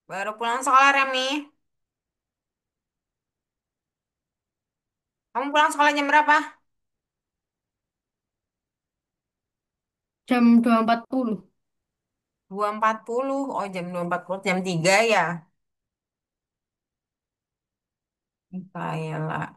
Baru pulang sekolah, Remi. Kamu pulang sekolah jam berapa? Jam 2.40. 2.40. Oh, jam 2.40. Jam 3 ya? Kayalah.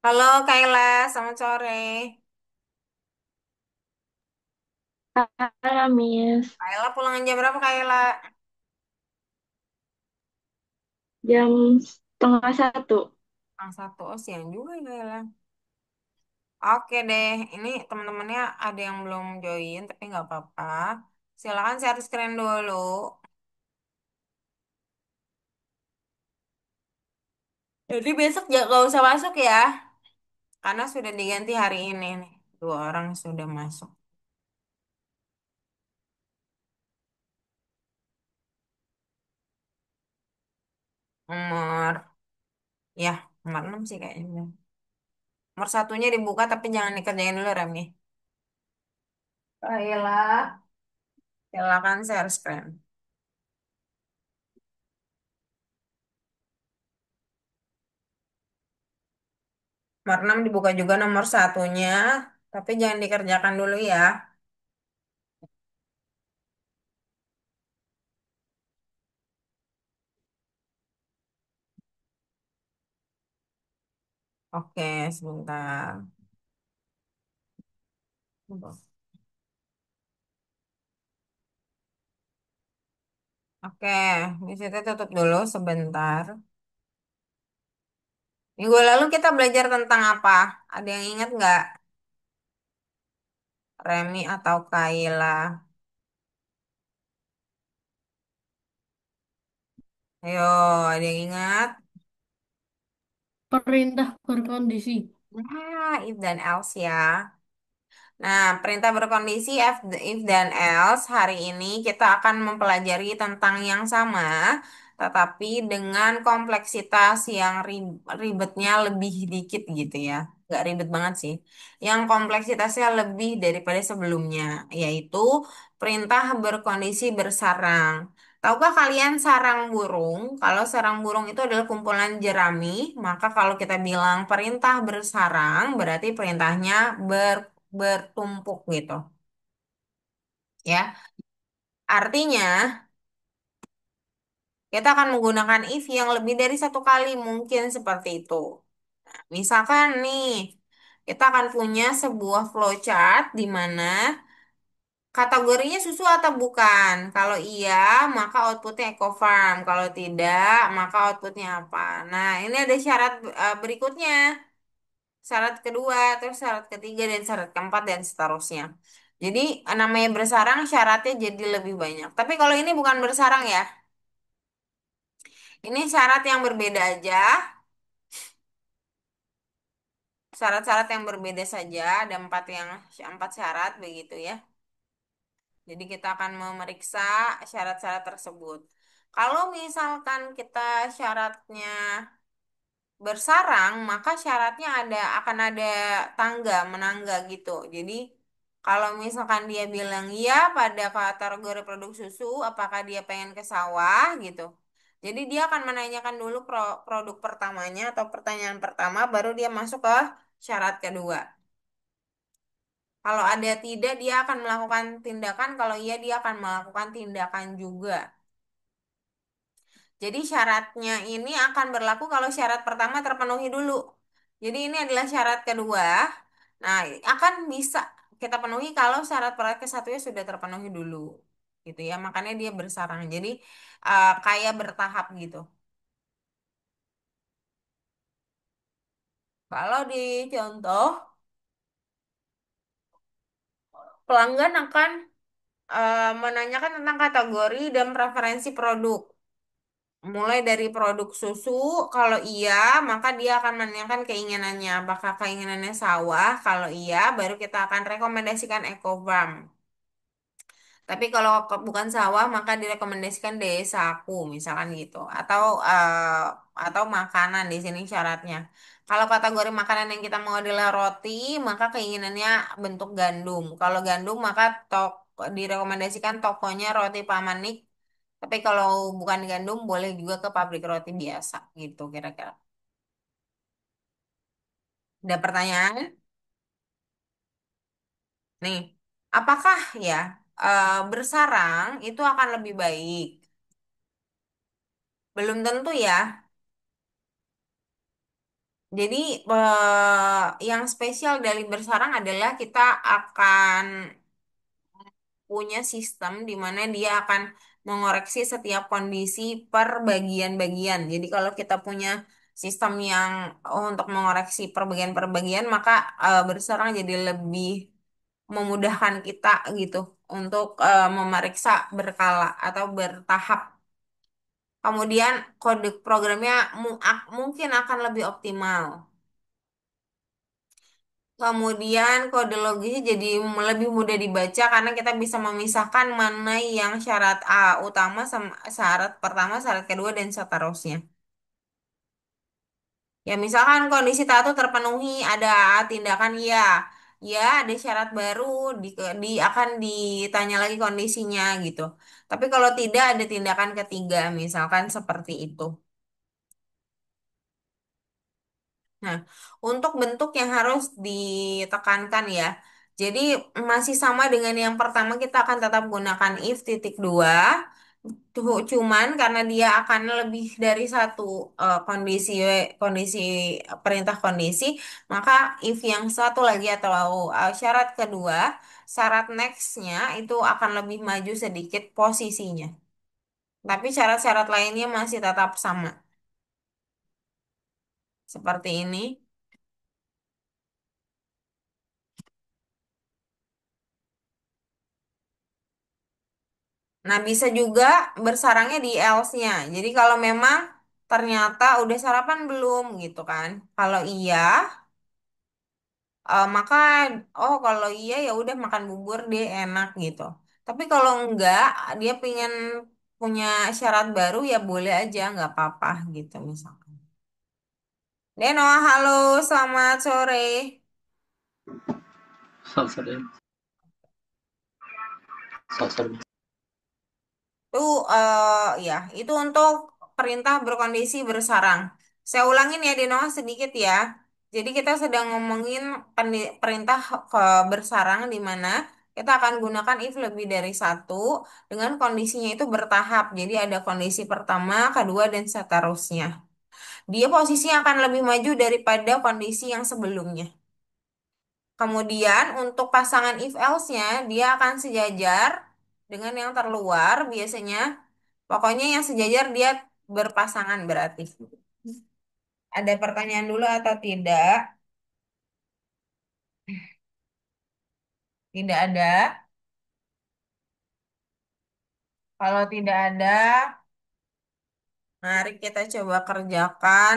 Halo, Kayla. Selamat sore. Halo, Miss. Kayla pulang jam berapa, Kayla? Jam setengah satu. Jam 1. Oh, siang juga, ya, Kayla. Oke deh. Ini teman-temannya ada yang belum join, tapi nggak apa-apa. Silakan share screen dulu. Jadi besok gak usah masuk ya. Karena sudah diganti hari ini nih. 2 orang sudah masuk. Nomor, ya, nomor 6 sih kayaknya. Nomor satunya dibuka tapi jangan dikerjain dulu Remi. Baiklah, silakan share screen. Nomor 6 dibuka juga nomor satunya, tapi jangan dikerjakan dulu ya. Oke, sebentar. Oke, di situ tutup dulu sebentar. Minggu lalu kita belajar tentang apa? Ada yang ingat nggak? Remi atau Kaila? Ayo, ada yang ingat? Perintah berkondisi. Nah, if dan else ya. Nah, perintah berkondisi if dan else hari ini kita akan mempelajari tentang yang sama, tetapi dengan kompleksitas yang ribetnya lebih dikit gitu ya. Gak ribet banget sih. Yang kompleksitasnya lebih daripada sebelumnya, yaitu perintah berkondisi bersarang. Tahukah kalian sarang burung? Kalau sarang burung itu adalah kumpulan jerami, maka kalau kita bilang perintah bersarang, berarti perintahnya bertumpuk gitu ya. Artinya kita akan menggunakan if yang lebih dari satu kali mungkin seperti itu. Misalkan nih kita akan punya sebuah flowchart di mana kategorinya susu atau bukan. Kalau iya maka outputnya Ecofarm. Kalau tidak maka outputnya apa. Nah ini ada syarat berikutnya. Syarat kedua, terus syarat ketiga dan syarat keempat dan seterusnya. Jadi namanya bersarang syaratnya jadi lebih banyak. Tapi kalau ini bukan bersarang ya. Ini syarat yang berbeda aja. Syarat-syarat yang berbeda saja. Ada empat syarat begitu ya. Jadi kita akan memeriksa syarat-syarat tersebut. Kalau misalkan kita syaratnya bersarang, maka syaratnya akan ada tangga, menangga gitu. Jadi kalau misalkan dia bilang iya pada kategori produk susu, apakah dia pengen ke sawah gitu. Jadi dia akan menanyakan dulu produk pertamanya atau pertanyaan pertama, baru dia masuk ke syarat kedua. Kalau ada tidak, dia akan melakukan tindakan. Kalau iya, dia akan melakukan tindakan juga. Jadi syaratnya ini akan berlaku kalau syarat pertama terpenuhi dulu. Jadi ini adalah syarat kedua. Nah, akan bisa kita penuhi kalau syarat proyek ke satunya sudah terpenuhi dulu. Gitu ya. Makanya dia bersarang. Jadi kayak bertahap gitu. Kalau di contoh, pelanggan akan menanyakan tentang kategori dan preferensi produk. Mulai dari produk susu, kalau iya, maka dia akan menanyakan keinginannya. Apakah keinginannya sawah? Kalau iya, baru kita akan rekomendasikan Ecofarm. Tapi kalau bukan sawah maka direkomendasikan desaku misalkan gitu. Atau makanan di sini syaratnya. Kalau kategori makanan yang kita mau adalah roti, maka keinginannya bentuk gandum. Kalau gandum maka direkomendasikan tokonya roti Pamanik. Tapi kalau bukan gandum boleh juga ke pabrik roti biasa gitu kira-kira. Ada pertanyaan? Nih, apakah ya bersarang itu akan lebih baik? Belum tentu ya. Jadi yang spesial dari bersarang adalah kita akan punya sistem di mana dia akan mengoreksi setiap kondisi per bagian-bagian. Jadi kalau kita punya sistem yang untuk mengoreksi per bagian-per bagian, maka bersarang jadi lebih memudahkan kita gitu untuk memeriksa berkala atau bertahap. Kemudian kode programnya mungkin akan lebih optimal. Kemudian kode logisnya jadi lebih mudah dibaca karena kita bisa memisahkan mana yang syarat A utama sama syarat pertama, syarat kedua, dan seterusnya. Ya misalkan kondisi satu terpenuhi ada tindakan ya, ya ada syarat baru akan ditanya lagi kondisinya gitu. Tapi kalau tidak ada tindakan ketiga misalkan seperti itu. Nah, untuk bentuk yang harus ditekankan ya. Jadi masih sama dengan yang pertama kita akan tetap gunakan if titik dua. Cuman karena dia akan lebih dari satu kondisi perintah kondisi, maka if yang satu lagi atau syarat kedua, syarat nextnya itu akan lebih maju sedikit posisinya. Tapi syarat-syarat lainnya masih tetap sama. Seperti ini. Nah, bisa juga bersarangnya di else-nya. Jadi kalau memang ternyata udah sarapan belum gitu kan. Kalau iya, maka kalau iya ya udah makan bubur dia enak gitu. Tapi kalau enggak, dia pengen punya syarat baru ya boleh aja nggak apa-apa gitu misalkan. Deno, halo, selamat sore. Sorry, sorry. Itu ya, itu untuk perintah berkondisi bersarang. Saya ulangin ya di Noah sedikit ya. Jadi kita sedang ngomongin perintah bersarang di mana kita akan gunakan if lebih dari satu dengan kondisinya itu bertahap. Jadi ada kondisi pertama, kedua, dan seterusnya. Dia posisinya akan lebih maju daripada kondisi yang sebelumnya. Kemudian untuk pasangan if else-nya dia akan sejajar dengan yang terluar biasanya. Pokoknya yang sejajar dia berpasangan berarti. Ada pertanyaan dulu atau tidak? Tidak ada. Kalau tidak ada, mari kita coba kerjakan.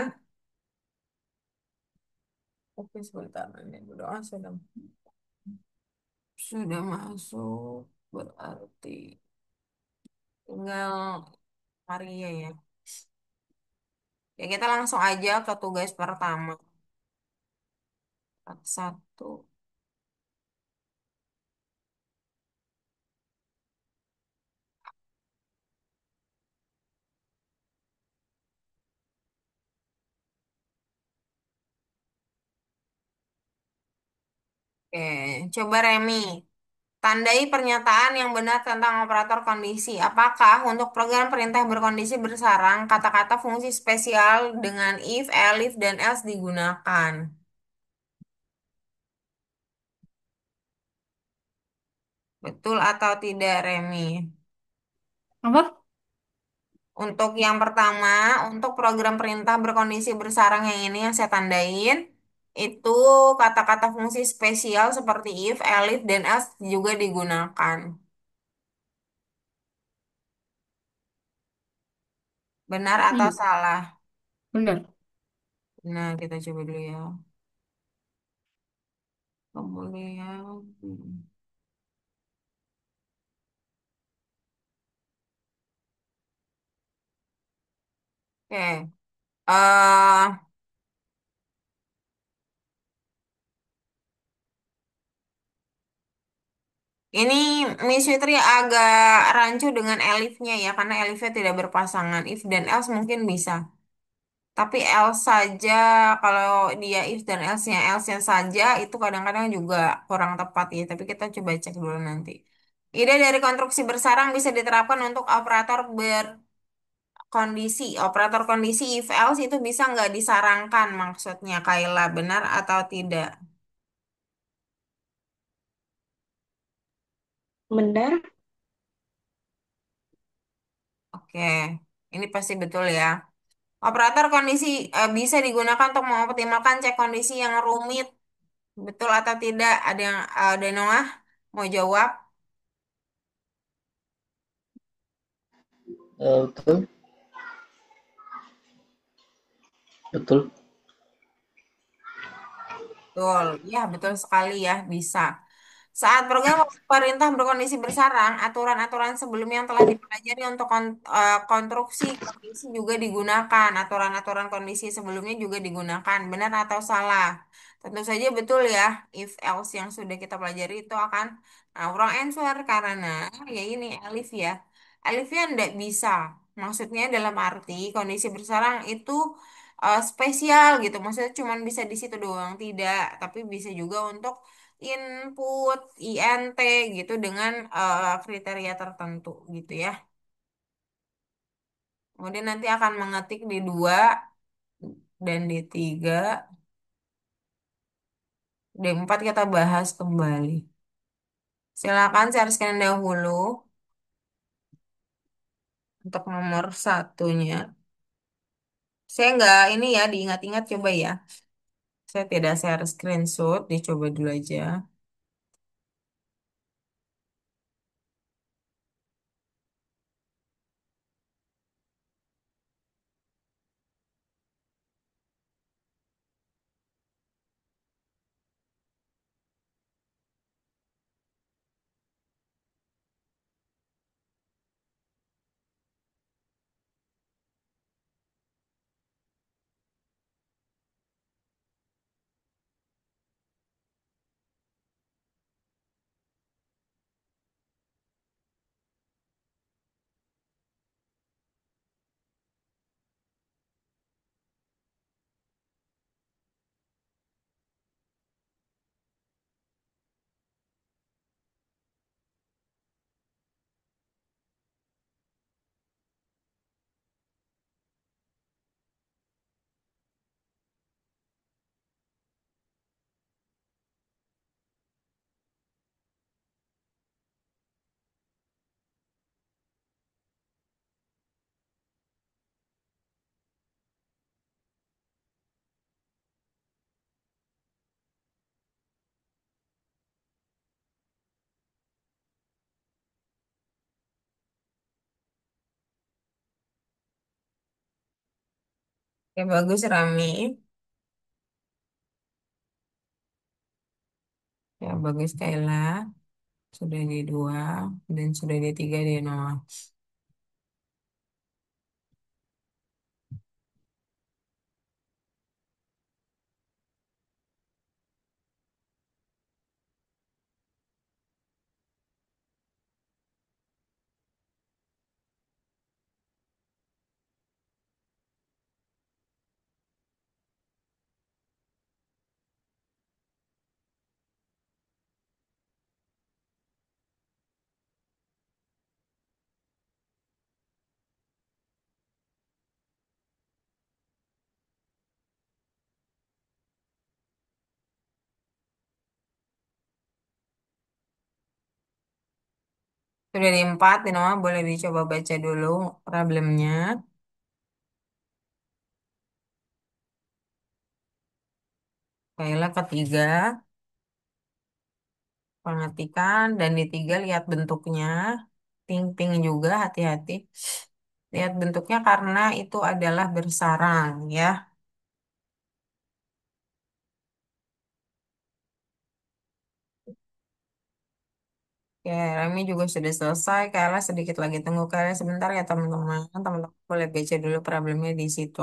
Oke, sebentar. Ini berdoa sudah masuk. Berarti tinggal Maria ya. Ya, kita langsung aja ke tugas pertama. Satu. Oke, coba Remi. Tandai pernyataan yang benar tentang operator kondisi. Apakah untuk program perintah berkondisi bersarang, kata-kata fungsi spesial dengan if, elif, dan else digunakan? Betul atau tidak, Remi? Apa? Untuk yang pertama, untuk program perintah berkondisi bersarang yang ini yang saya tandain, itu kata-kata fungsi spesial seperti if, elif, dan else juga digunakan. Benar atau Iya, salah? benar. Nah, kita coba dulu ya. Kemudian, Oke. eh ini Miss Fitri agak rancu dengan elifnya ya, karena elifnya tidak berpasangan. If dan else mungkin bisa. Tapi else saja, kalau dia if dan else-nya saja, itu kadang-kadang juga kurang tepat ya. Tapi kita coba cek dulu nanti. Ide dari konstruksi bersarang bisa diterapkan untuk operator berkondisi. Operator kondisi if else itu bisa nggak disarangkan maksudnya, Kayla, benar atau tidak? Benar? Oke, ini pasti betul ya. Operator kondisi bisa digunakan untuk mengoptimalkan cek kondisi yang rumit. Betul atau tidak? Ada yang ada Noah mau jawab? Betul, betul. Betul, ya betul sekali ya bisa. Saat program pemerintah berkondisi bersarang, aturan-aturan sebelumnya yang telah dipelajari untuk konstruksi kondisi juga digunakan. Aturan-aturan kondisi sebelumnya juga digunakan. Benar atau salah? Tentu saja betul ya. If else yang sudah kita pelajari itu akan wrong answer karena ya ini Alif ya. Alifnya tidak bisa. Maksudnya dalam arti kondisi bersarang itu spesial gitu. Maksudnya cuma bisa di situ doang, tidak. Tapi bisa juga untuk input INT gitu dengan kriteria tertentu gitu ya. Kemudian nanti akan mengetik di 2 dan di 3. D4 kita bahas kembali. Silakan share scan dahulu untuk nomor satunya. Saya nggak ini ya diingat-ingat coba ya. Saya tidak share screenshot, dicoba dulu aja. Oke, bagus Rami. Ya, bagus Kayla. Sudah di 2 dan sudah di 3 di 0. Sudah di 4 di Noah boleh dicoba baca dulu problemnya. Kayla ketiga, perhatikan. Dan di 3 lihat bentuknya. Ping-ping juga, hati-hati. Lihat bentuknya karena itu adalah bersarang ya. Oke, Remi juga sudah selesai. Kayla sedikit lagi tunggu Kayla sebentar ya teman-teman. Teman-teman boleh baca dulu problemnya di situ.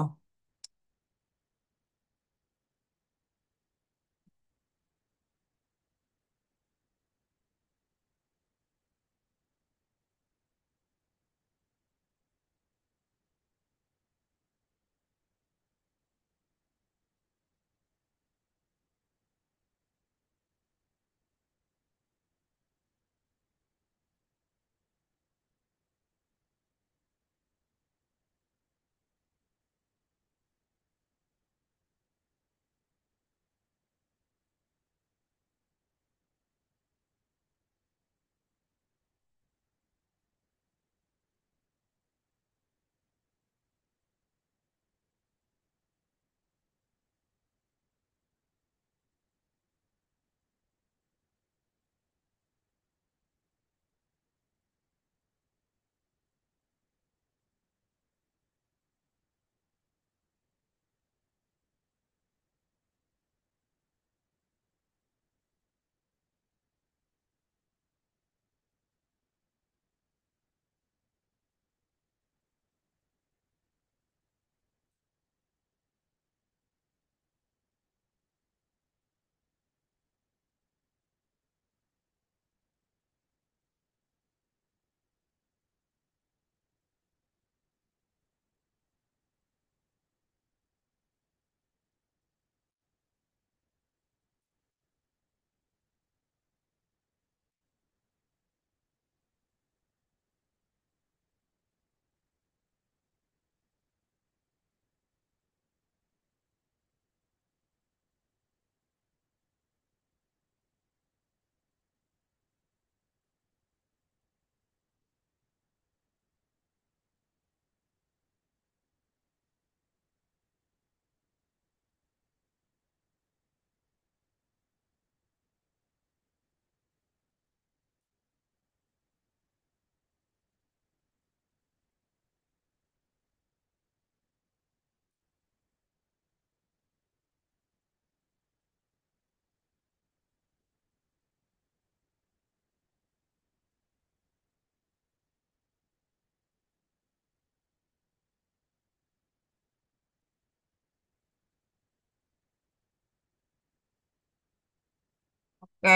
Oke,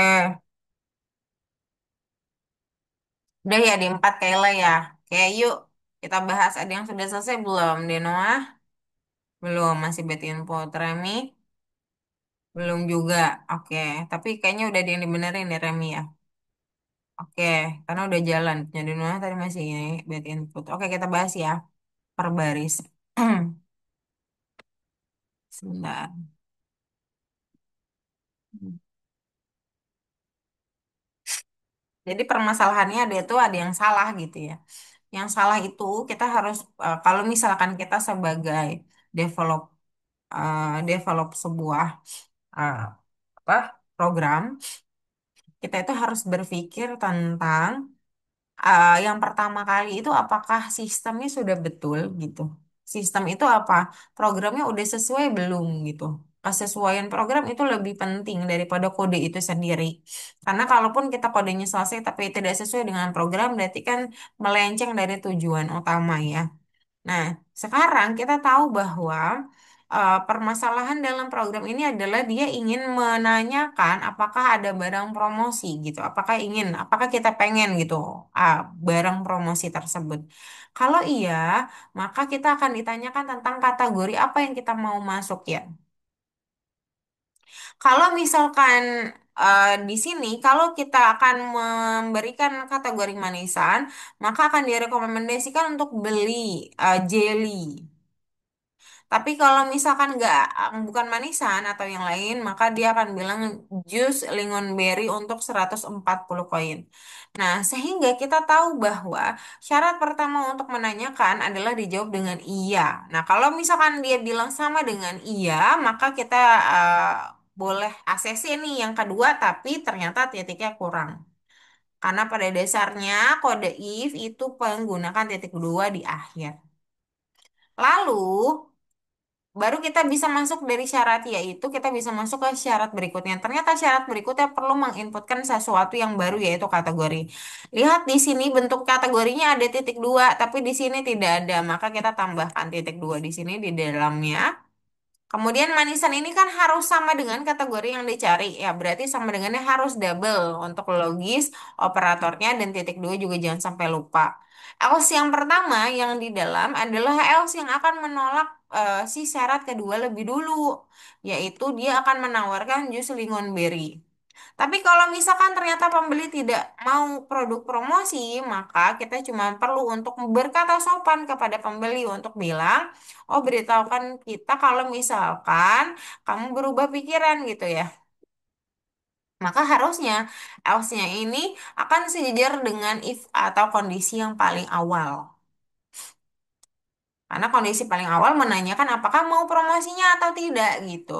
udah ya di empat Kayla ya. Oke, yuk kita bahas. Ada yang sudah selesai belum? Denoa? Belum, masih bad input. Remi? Belum juga. Oke, tapi kayaknya udah ada yang dibenerin ya Remi ya. Oke, karena udah jalan. Jadi Noah tadi masih ini bad input. Oke, kita bahas ya per baris. Sebentar. Jadi permasalahannya ada itu ada yang salah gitu ya. Yang salah itu kita harus kalau misalkan kita sebagai develop develop sebuah eh, apa program, kita itu harus berpikir tentang yang pertama kali itu apakah sistemnya sudah betul gitu. Sistem itu apa? Programnya udah sesuai belum gitu. Kesesuaian program itu lebih penting daripada kode itu sendiri. Karena kalaupun kita kodenya selesai tapi tidak sesuai dengan program, berarti kan melenceng dari tujuan utama ya. Nah, sekarang kita tahu bahwa permasalahan dalam program ini adalah dia ingin menanyakan apakah ada barang promosi gitu. Apakah kita pengen gitu barang promosi tersebut. Kalau iya, maka kita akan ditanyakan tentang kategori apa yang kita mau masuk ya. Kalau misalkan di sini, kalau kita akan memberikan kategori manisan, maka akan direkomendasikan untuk beli jelly. Tapi kalau misalkan nggak bukan manisan atau yang lain, maka dia akan bilang jus lingonberry untuk 140 koin. Nah, sehingga kita tahu bahwa syarat pertama untuk menanyakan adalah dijawab dengan iya. Nah, kalau misalkan dia bilang sama dengan iya, maka kita eh, boleh ACC nih yang kedua, tapi ternyata titiknya kurang. Karena pada dasarnya kode if itu menggunakan titik dua di akhir. Lalu baru kita bisa masuk dari syarat, yaitu kita bisa masuk ke syarat berikutnya. Ternyata syarat berikutnya perlu menginputkan sesuatu yang baru, yaitu kategori. Lihat di sini bentuk kategorinya ada titik dua, tapi di sini tidak ada. Maka kita tambahkan titik dua di sini di dalamnya. Kemudian manisan ini kan harus sama dengan kategori yang dicari. Ya, berarti sama dengannya harus double untuk logis, operatornya, dan titik dua juga jangan sampai lupa. Else yang pertama yang di dalam adalah else yang akan menolak si syarat kedua lebih dulu, yaitu dia akan menawarkan jus lingonberry. Tapi kalau misalkan ternyata pembeli tidak mau produk promosi, maka kita cuma perlu untuk berkata sopan kepada pembeli untuk bilang, oh, beritahukan kita kalau misalkan kamu berubah pikiran gitu ya. Maka harusnya else-nya ini akan sejajar dengan if atau kondisi yang paling awal. Karena kondisi paling awal menanyakan apakah mau promosinya atau tidak gitu.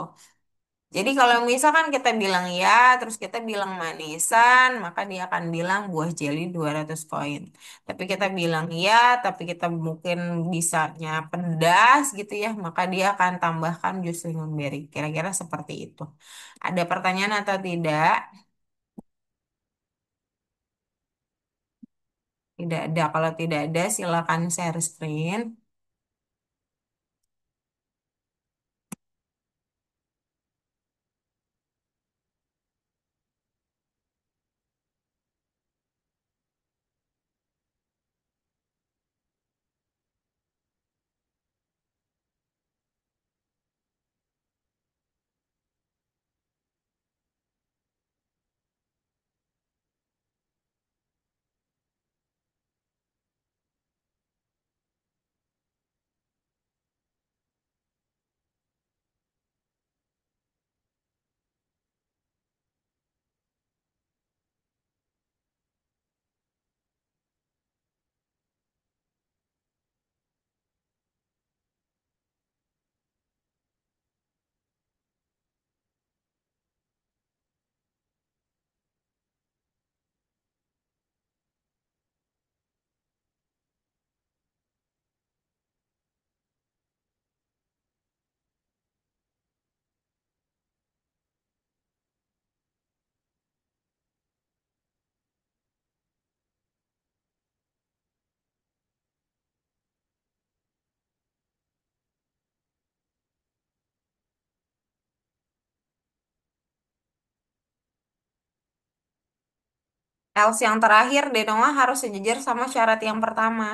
Jadi kalau misalkan kita bilang ya, terus kita bilang manisan, maka dia akan bilang buah jeli 200 koin. Tapi kita bilang ya, tapi kita mungkin bisanya pedas gitu ya, maka dia akan tambahkan jus lingonberry. Kira-kira seperti itu. Ada pertanyaan atau tidak? Tidak ada. Kalau tidak ada, silakan share screen. Else yang terakhir, Denoa harus sejajar sama syarat yang pertama.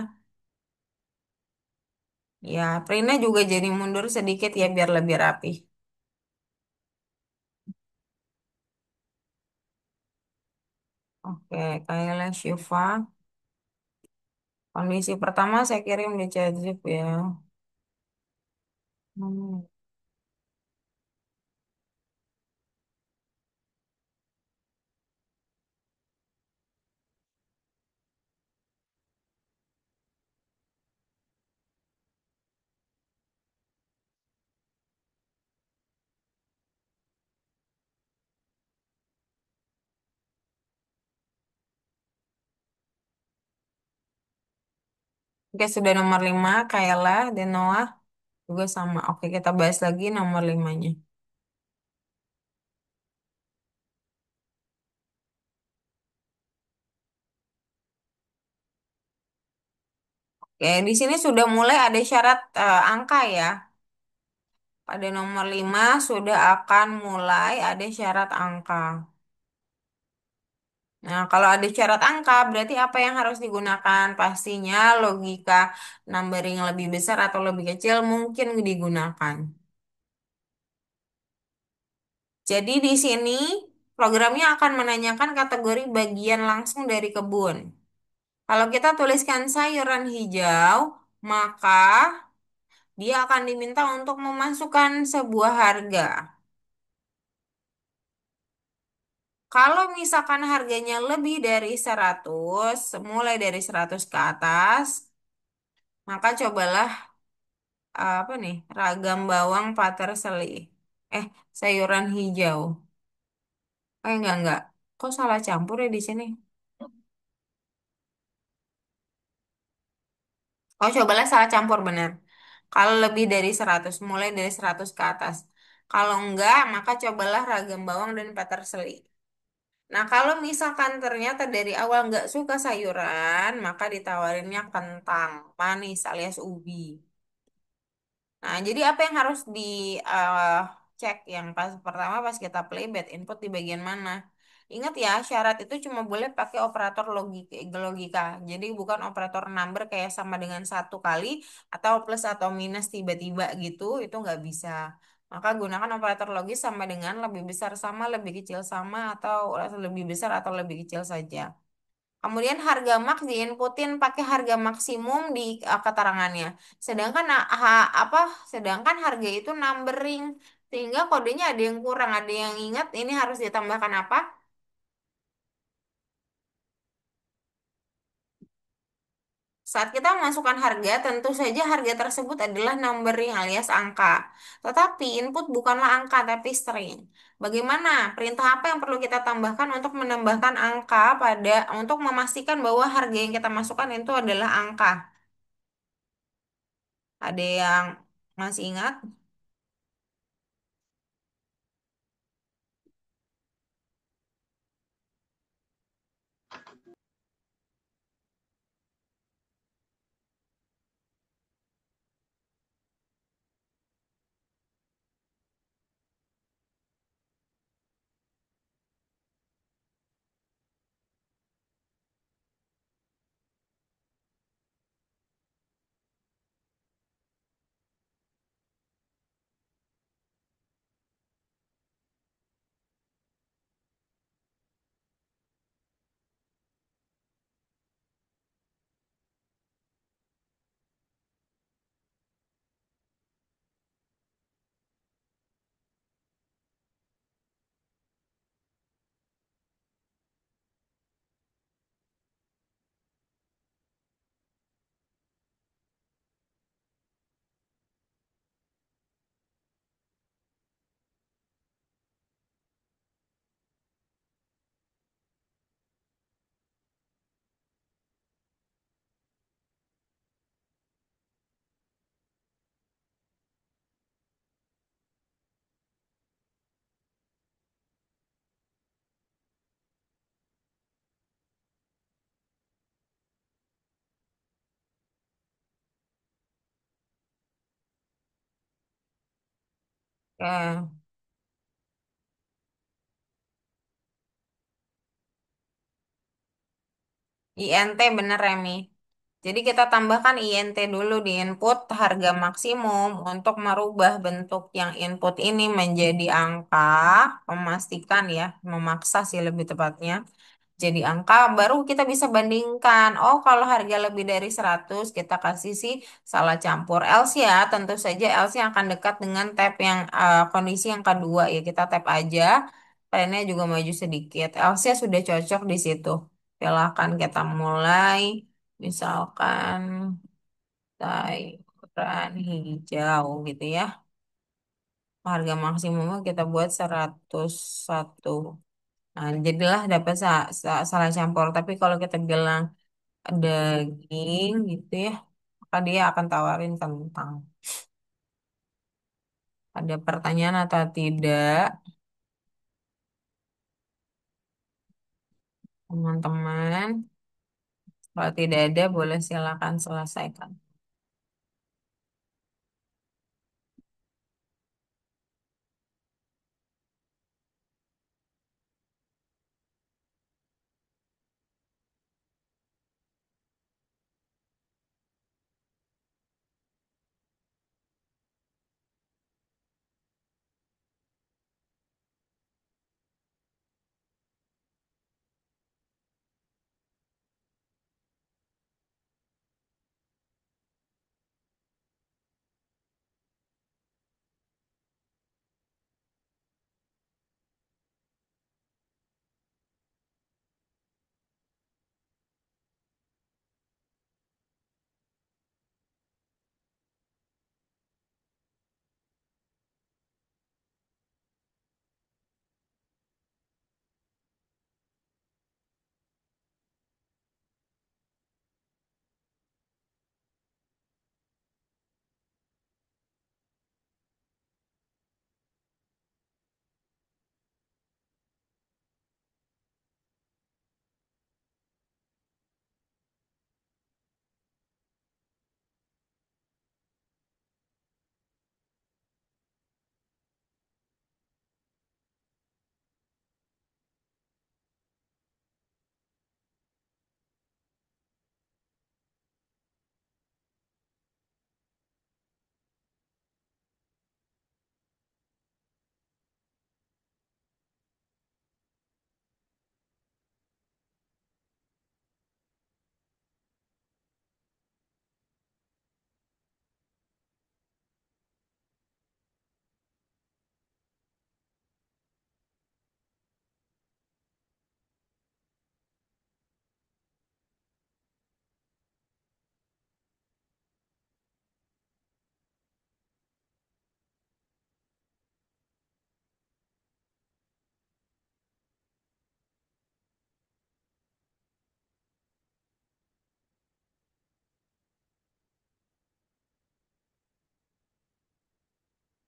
Ya, Prina juga jadi mundur sedikit ya biar lebih rapi. Oke, Kayla Shiva. Kondisi pertama saya kirim di chat Zip ya. Hmm. Oke, sudah nomor 5, Kayla dan Noah juga sama. Oke, kita bahas lagi nomor 5-nya. Oke, di sini sudah mulai ada syarat angka ya. Pada nomor 5 sudah akan mulai ada syarat angka. Nah, kalau ada syarat angka, berarti apa yang harus digunakan? Pastinya logika numbering lebih besar atau lebih kecil mungkin digunakan. Jadi di sini programnya akan menanyakan kategori bagian langsung dari kebun. Kalau kita tuliskan sayuran hijau, maka dia akan diminta untuk memasukkan sebuah harga. Kalau misalkan harganya lebih dari 100, mulai dari 100 ke atas, maka cobalah apa nih? Ragam bawang paterseli. Eh, sayuran hijau. Enggak. Kok salah campur ya di sini? Oh, cobalah salah campur benar. Kalau lebih dari 100, mulai dari 100 ke atas. Kalau enggak, maka cobalah ragam bawang dan peterseli. Nah, kalau misalkan ternyata dari awal nggak suka sayuran, maka ditawarinnya kentang manis alias ubi. Nah, jadi apa yang harus di eh, cek yang pas pertama pas kita playback input di bagian mana? Ingat ya, syarat itu cuma boleh pakai operator logika. Jadi bukan operator number kayak sama dengan satu kali atau plus atau minus tiba-tiba gitu, itu nggak bisa. Maka gunakan operator logis sama dengan lebih besar sama, lebih kecil sama, atau lebih besar atau lebih kecil saja. Kemudian harga max diinputin pakai harga maksimum di keterangannya. Sedangkan apa? Sedangkan harga itu numbering sehingga kodenya ada yang kurang, ada yang ingat ini harus ditambahkan apa? Saat kita memasukkan harga, tentu saja harga tersebut adalah numbering alias angka. Tetapi input bukanlah angka tapi string. Bagaimana? Perintah apa yang perlu kita tambahkan untuk menambahkan angka untuk memastikan bahwa harga yang kita masukkan itu adalah angka? Ada yang masih ingat? Oke. INT bener Remi. Jadi kita tambahkan INT dulu di input harga maksimum untuk merubah bentuk yang input ini menjadi angka, memastikan ya, memaksa sih lebih tepatnya. Jadi angka baru kita bisa bandingkan. Oh, kalau harga lebih dari 100 kita kasih sih salah campur. Else ya, tentu saja else yang akan dekat dengan tab yang kondisi yang kedua ya. Kita tap aja. Trennya juga maju sedikit. Else ya sudah cocok di situ. Silakan kita mulai. Misalkan sayuran hijau gitu ya. Harga maksimumnya kita buat 101. Nah, jadilah dapat salah campur. Tapi kalau kita bilang daging gitu ya, maka dia akan tawarin kentang. Ada pertanyaan atau tidak, teman-teman? Kalau tidak ada, boleh silakan selesaikan.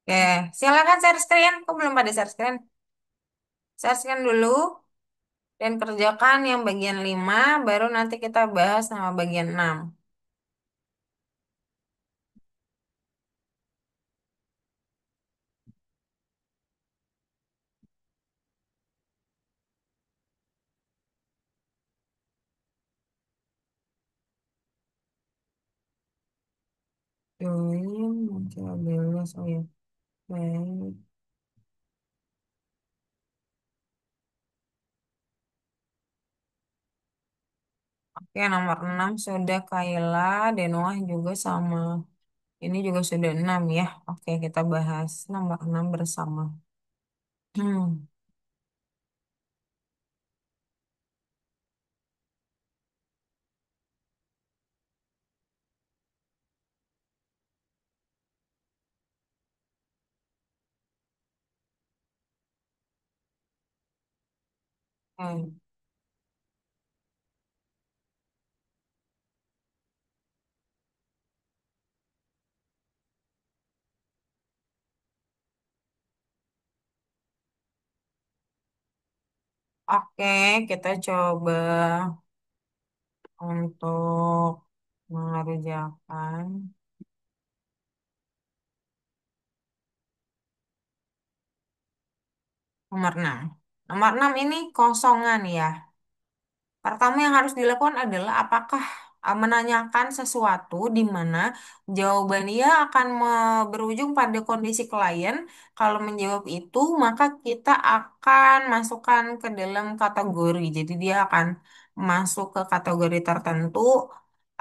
Oke, silakan share screen. Kok belum pada share screen? Share screen dulu dan kerjakan yang bagian 5, baru nanti kita bahas sama bagian 6. Join, muncul bebas. Oh ya, baik. Oke, nomor 6 sudah Kayla, Denoah juga sama. Ini juga sudah 6 ya. Oke, kita bahas nomor 6 bersama. Hmm. Oke, kita coba untuk mengerjakan nomor 6. Nomor 6 ini kosongan ya. Pertama yang harus dilakukan adalah apakah menanyakan sesuatu di mana jawabannya akan berujung pada kondisi klien. Kalau menjawab itu, maka kita akan masukkan ke dalam kategori. Jadi dia akan masuk ke kategori tertentu.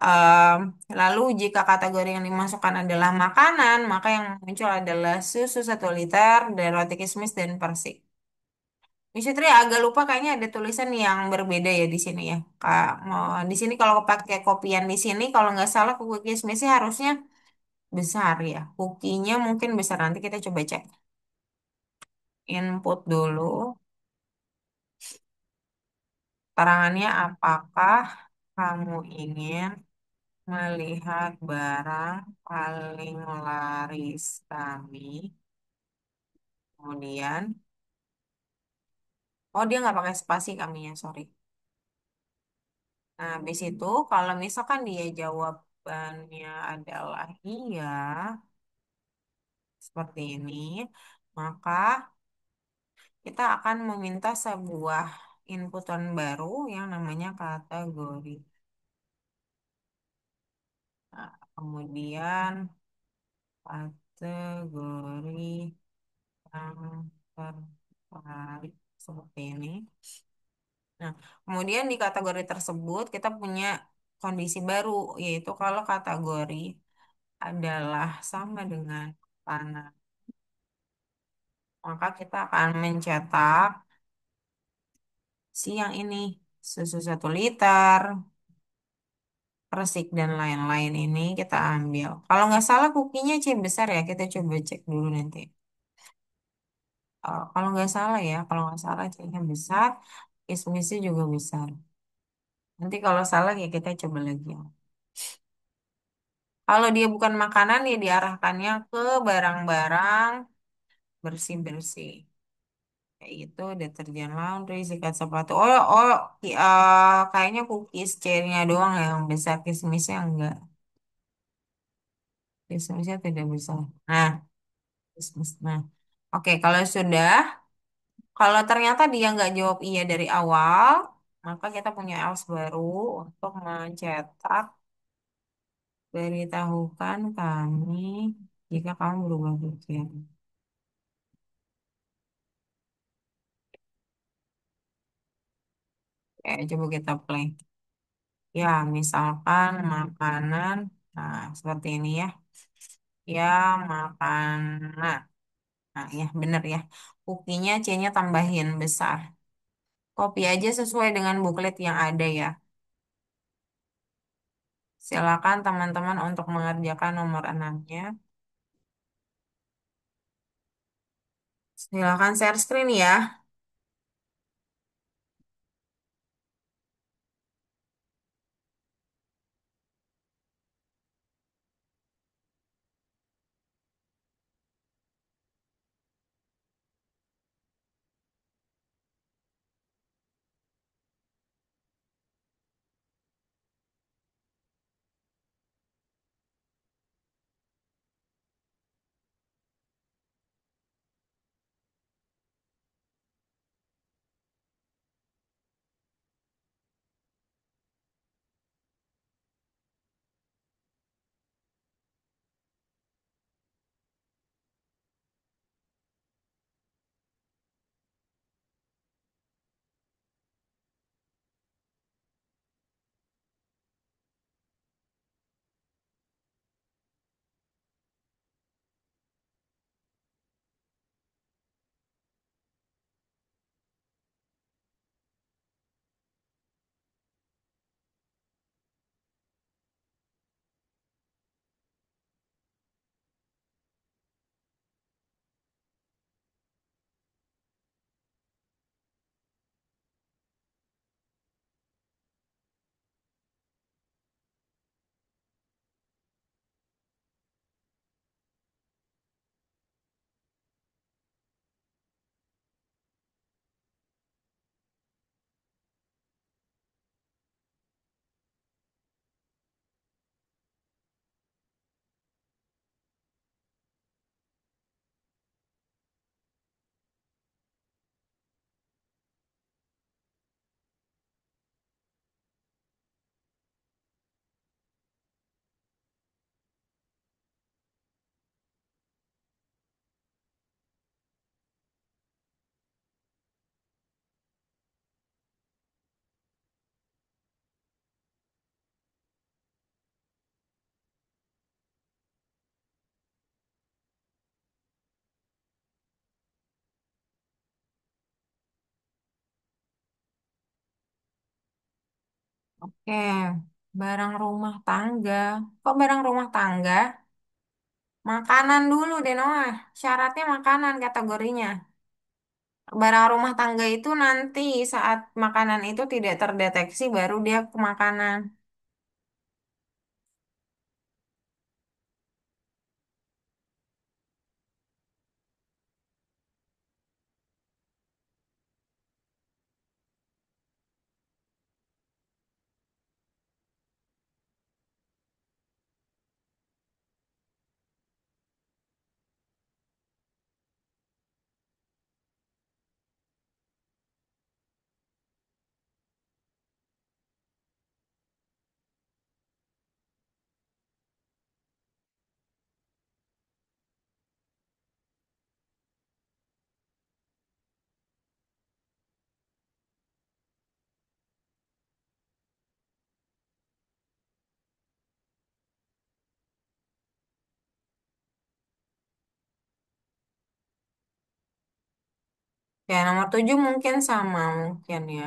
Em, Lalu jika kategori yang dimasukkan adalah makanan, maka yang muncul adalah susu 1 liter, dan roti kismis dan persik. Miss Fitri agak lupa kayaknya ada tulisan yang berbeda ya di sini ya. Kak, di sini kalau pakai kopian di sini kalau nggak salah kuki kismisnya harusnya besar ya. Kukinya mungkin besar, nanti kita coba cek. Input dulu. Terangannya apakah kamu ingin melihat barang paling laris kami? Kemudian, oh dia nggak pakai spasi kami ya, sorry. Nah, habis itu kalau misalkan dia jawabannya adalah iya, seperti ini, maka kita akan meminta sebuah inputan baru yang namanya kategori. Nah, kemudian kategori yang terbaik seperti ini. Nah, kemudian di kategori tersebut kita punya kondisi baru, yaitu kalau kategori adalah sama dengan panah, maka kita akan mencetak siang ini susu 1 liter, persik dan lain-lain ini kita ambil. Kalau nggak salah kukinya C besar ya, kita coba cek dulu nanti. Kalau nggak salah ya, kalau nggak salah C-nya besar, kismisnya juga besar. Nanti kalau salah ya kita coba lagi. Kalau dia bukan makanan ya diarahkannya ke barang-barang bersih-bersih. Kayak gitu, deterjen laundry, sikat sepatu. Kayaknya cookies cherry-nya doang yang besar, kismisnya enggak. Kismisnya tidak besar. Nah, kismis. Nah, oke, kalau ternyata dia nggak jawab iya dari awal, maka kita punya else baru untuk mencetak beritahukan kami jika kamu berubah pikir. Coba kita play. Ya, misalkan makanan, nah seperti ini ya. Ya, makan. Nah, ya bener ya. Kukinya C-nya tambahin besar. Copy aja sesuai dengan booklet yang ada ya. Silakan teman-teman untuk mengerjakan nomor 6-nya. Silakan share screen ya. Oke, barang rumah tangga. Kok barang rumah tangga? Makanan dulu deh, Noah. Syaratnya makanan kategorinya. Barang rumah tangga itu nanti saat makanan itu tidak terdeteksi baru dia ke makanan. Ya, nomor 7 mungkin sama mungkin ya.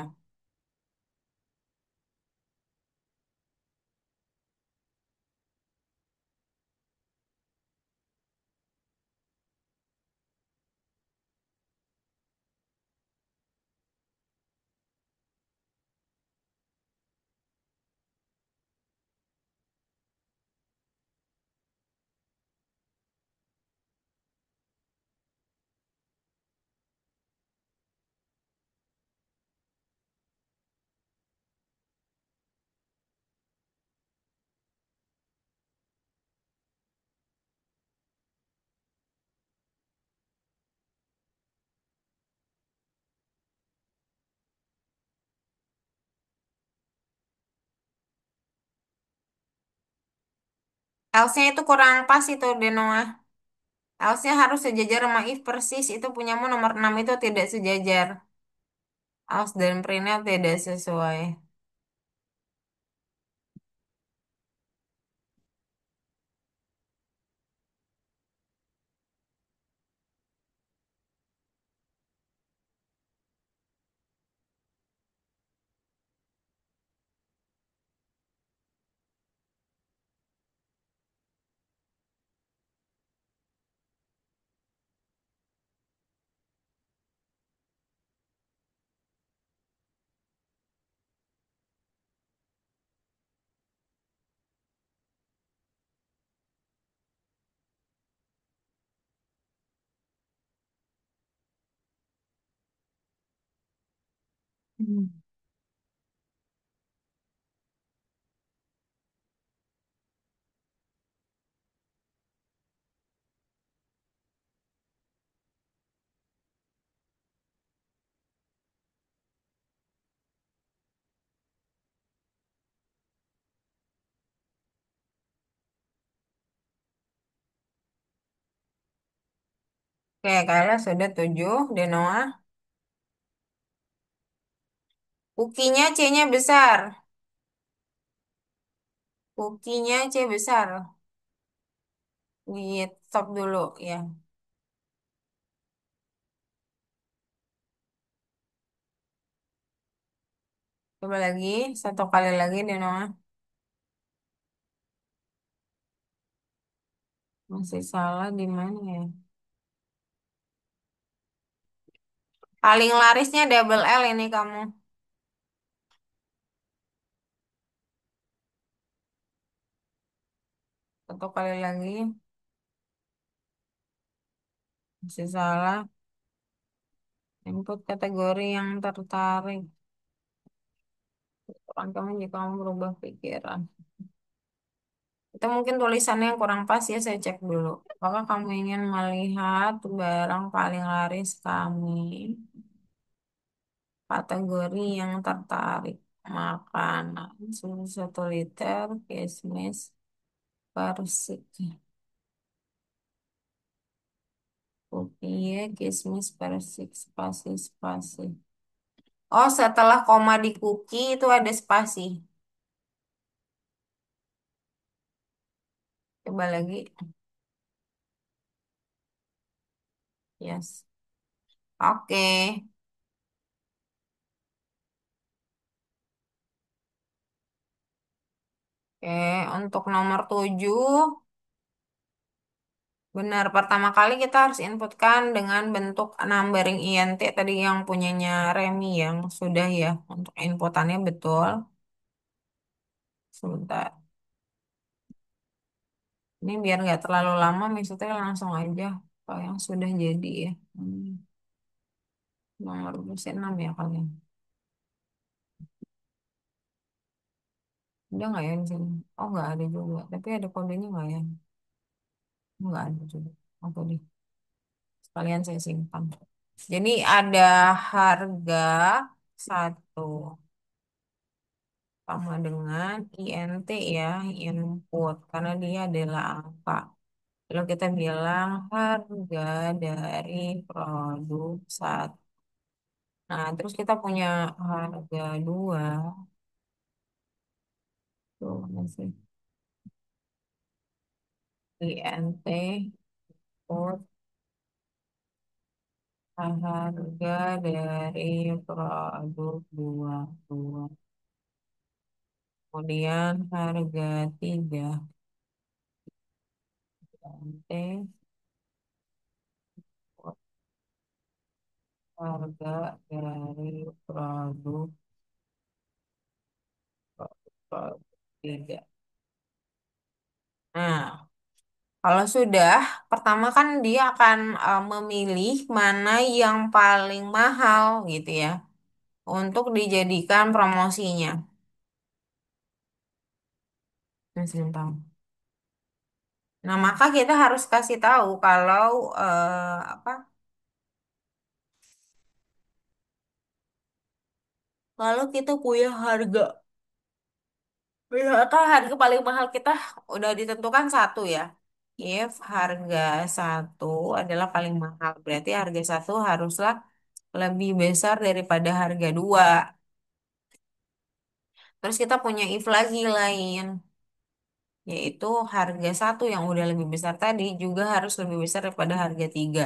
Else-nya itu kurang pas itu deh, Noah. Else-nya harus sejajar sama if persis. Itu punyamu nomor 6 itu tidak sejajar. Else dan printnya tidak sesuai. Hmm. Oke, kalian sudah 7 deh, Noah. Kukinya C-nya besar. Kukinya C besar. Di stop dulu ya. Coba lagi, satu kali lagi deh, Noah. Masih salah di mana ya? Paling larisnya double L ini kamu. Satu kali lagi. Masih salah. Input kategori yang tertarik. Kurang kamu jika kamu berubah pikiran. Itu mungkin tulisannya yang kurang pas ya, saya cek dulu. Apakah kamu ingin melihat barang paling laris kami? Kategori yang tertarik. Makanan. Susu 1 liter. Kismis. Persik. Kopiye. Kismis. Persik. Spasi. Spasi. Oh, setelah koma di cookie itu ada spasi. Coba lagi. Yes. Oke. Oke, untuk nomor 7, benar. Pertama kali kita harus inputkan dengan bentuk numbering INT tadi yang punyanya Remi yang sudah ya. Untuk inputannya betul. Sebentar. Ini biar nggak terlalu lama, maksudnya langsung aja. Kalau yang sudah jadi ya. Nomor 6 ya kalian. Udah nggak ya di sini? Oh nggak ada juga. Tapi ada kodenya nggak ya? Nggak ada juga. Oke deh. Sekalian saya simpan. Jadi ada harga satu sama dengan INT ya, input. Karena dia adalah angka. Lalu kita bilang harga dari produk satu. Nah, terus kita punya harga dua. Tuh, masih INT input harga dari produk dua dua. Kemudian harga tiga INT harga dari produk produk tiga. Nah, kalau sudah, pertama kan dia akan memilih mana yang paling mahal gitu ya untuk dijadikan promosinya. Nah, sebentar. Nah, maka kita harus kasih tahu kalau apa? Kalau kita punya harga, misalkan harga paling mahal kita udah ditentukan satu ya. If harga satu adalah paling mahal, berarti harga satu haruslah lebih besar daripada harga dua. Terus kita punya if lagi lain, yaitu harga satu yang udah lebih besar tadi juga harus lebih besar daripada harga tiga.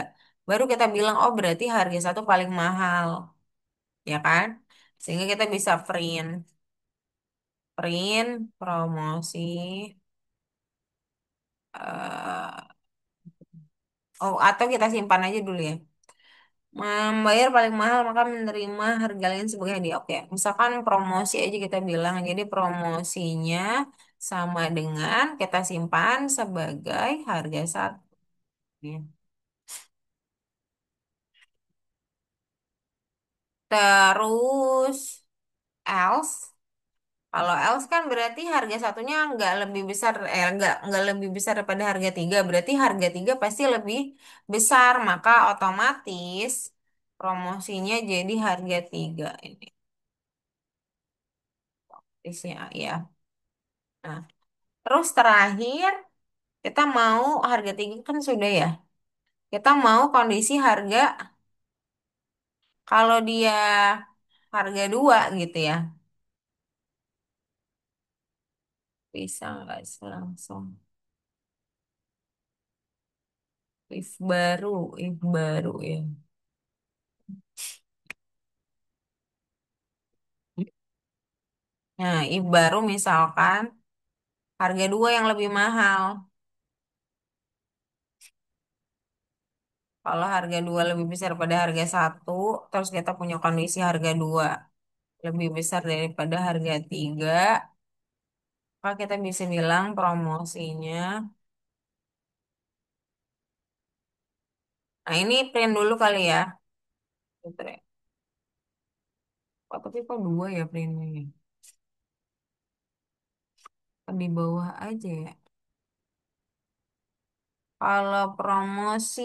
Baru kita bilang, oh berarti harga satu paling mahal, ya kan? Sehingga kita bisa print promosi. eh oh, atau kita simpan aja dulu ya. Membayar paling mahal maka menerima harga lain sebagai hadiah. Oke, misalkan promosi aja kita bilang. Jadi promosinya sama dengan kita simpan sebagai harga satu. Ya. Terus else, kalau else kan berarti harga satunya nggak lebih besar, nggak lebih besar daripada harga tiga. Berarti harga tiga pasti lebih besar, maka otomatis promosinya jadi harga tiga ini. Isnya ya. Nah, terus terakhir kita mau harga tiga kan sudah ya. Kita mau kondisi harga kalau dia harga dua gitu ya. Bisa nggak sih langsung? If baru ya. Nah, if baru misalkan harga dua yang lebih mahal. Kalau harga dua lebih besar pada harga satu, terus kita punya kondisi harga dua lebih besar daripada harga tiga, maka kita bisa bilang promosinya. Nah, ini print dulu kali ya. Gitu ya. Oh, tapi kok dua ya printnya? Kan di bawah aja ya. Kalau promosi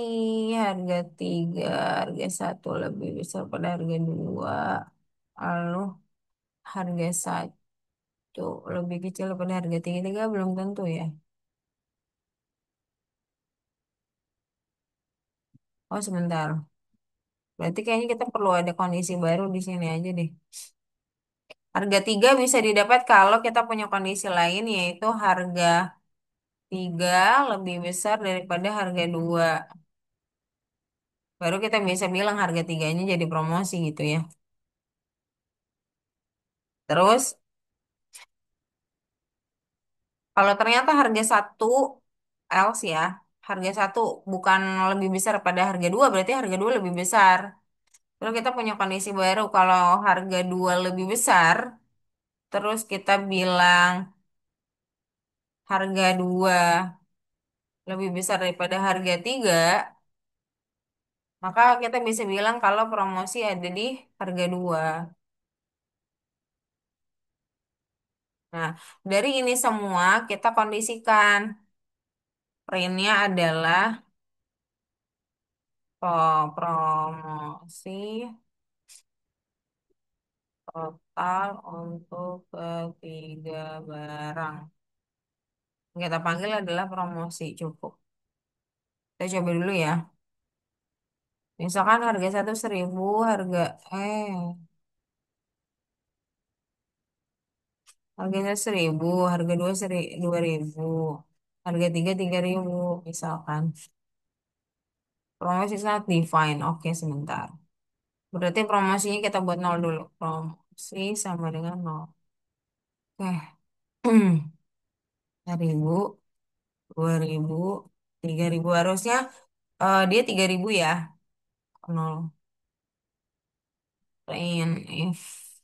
harga tiga, harga satu lebih besar pada harga dua. Lalu harga satu lebih kecil daripada harga tiga, tiga belum tentu ya. Oh sebentar. Berarti kayaknya kita perlu ada kondisi baru di sini aja deh. Harga tiga bisa didapat kalau kita punya kondisi lain yaitu harga tiga lebih besar daripada harga dua. Baru kita bisa bilang harga tiganya jadi promosi gitu ya. Terus Kalau ternyata harga satu else ya, harga satu bukan lebih besar pada harga dua, berarti harga dua lebih besar. Terus kita punya kondisi baru kalau harga dua lebih besar, terus kita bilang harga dua lebih besar daripada harga tiga, maka kita bisa bilang kalau promosi ada di harga dua. Nah, dari ini semua kita kondisikan. Printnya adalah promosi total untuk ketiga barang. Yang kita panggil adalah promosi cukup. Kita coba dulu ya. Misalkan harga satu 1.000, eh harga satu 1.000, harga dua 2.000, harga tiga 3.000, misalkan. Promosi saat define. Oke, sebentar. Berarti promosinya kita buat nol dulu. Promosi sama dengan nol. Oke. 1.000, 2.000, 3.000. Harusnya dia 3.000 ya. Nol. If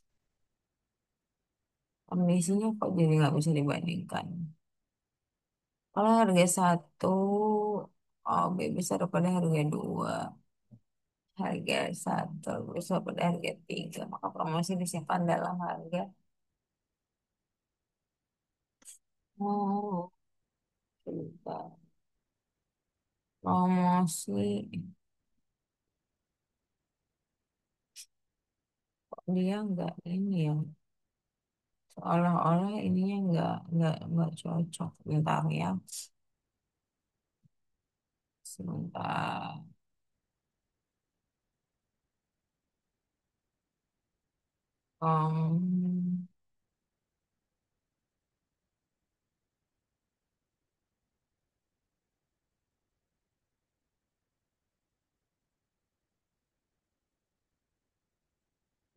kondisinya kok jadi nggak bisa dibandingkan. Kalau harga satu lebih besar daripada harga dua. Harga satu lebih besar daripada harga tiga. Maka promosi disimpan dalam harga. Oh, coba. Promosi. Kok dia nggak ini ya? Seolah-olah ininya nggak cocok. Bentar ya. Sebentar. Um,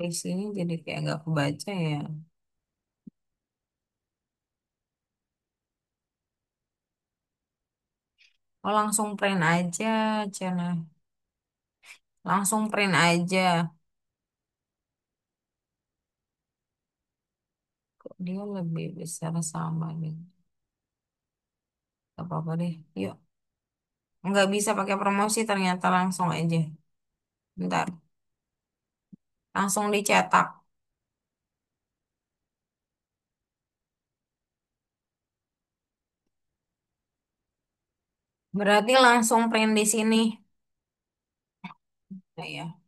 di sini jadi kayak nggak kebaca ya. Oh, langsung print aja, Cina. Langsung print aja. Kok dia lebih besar sama nih. Gak apa-apa deh. Yuk. Nggak bisa pakai promosi ternyata langsung aja. Bentar. Langsung dicetak. Berarti langsung print di sini. Nah, ya.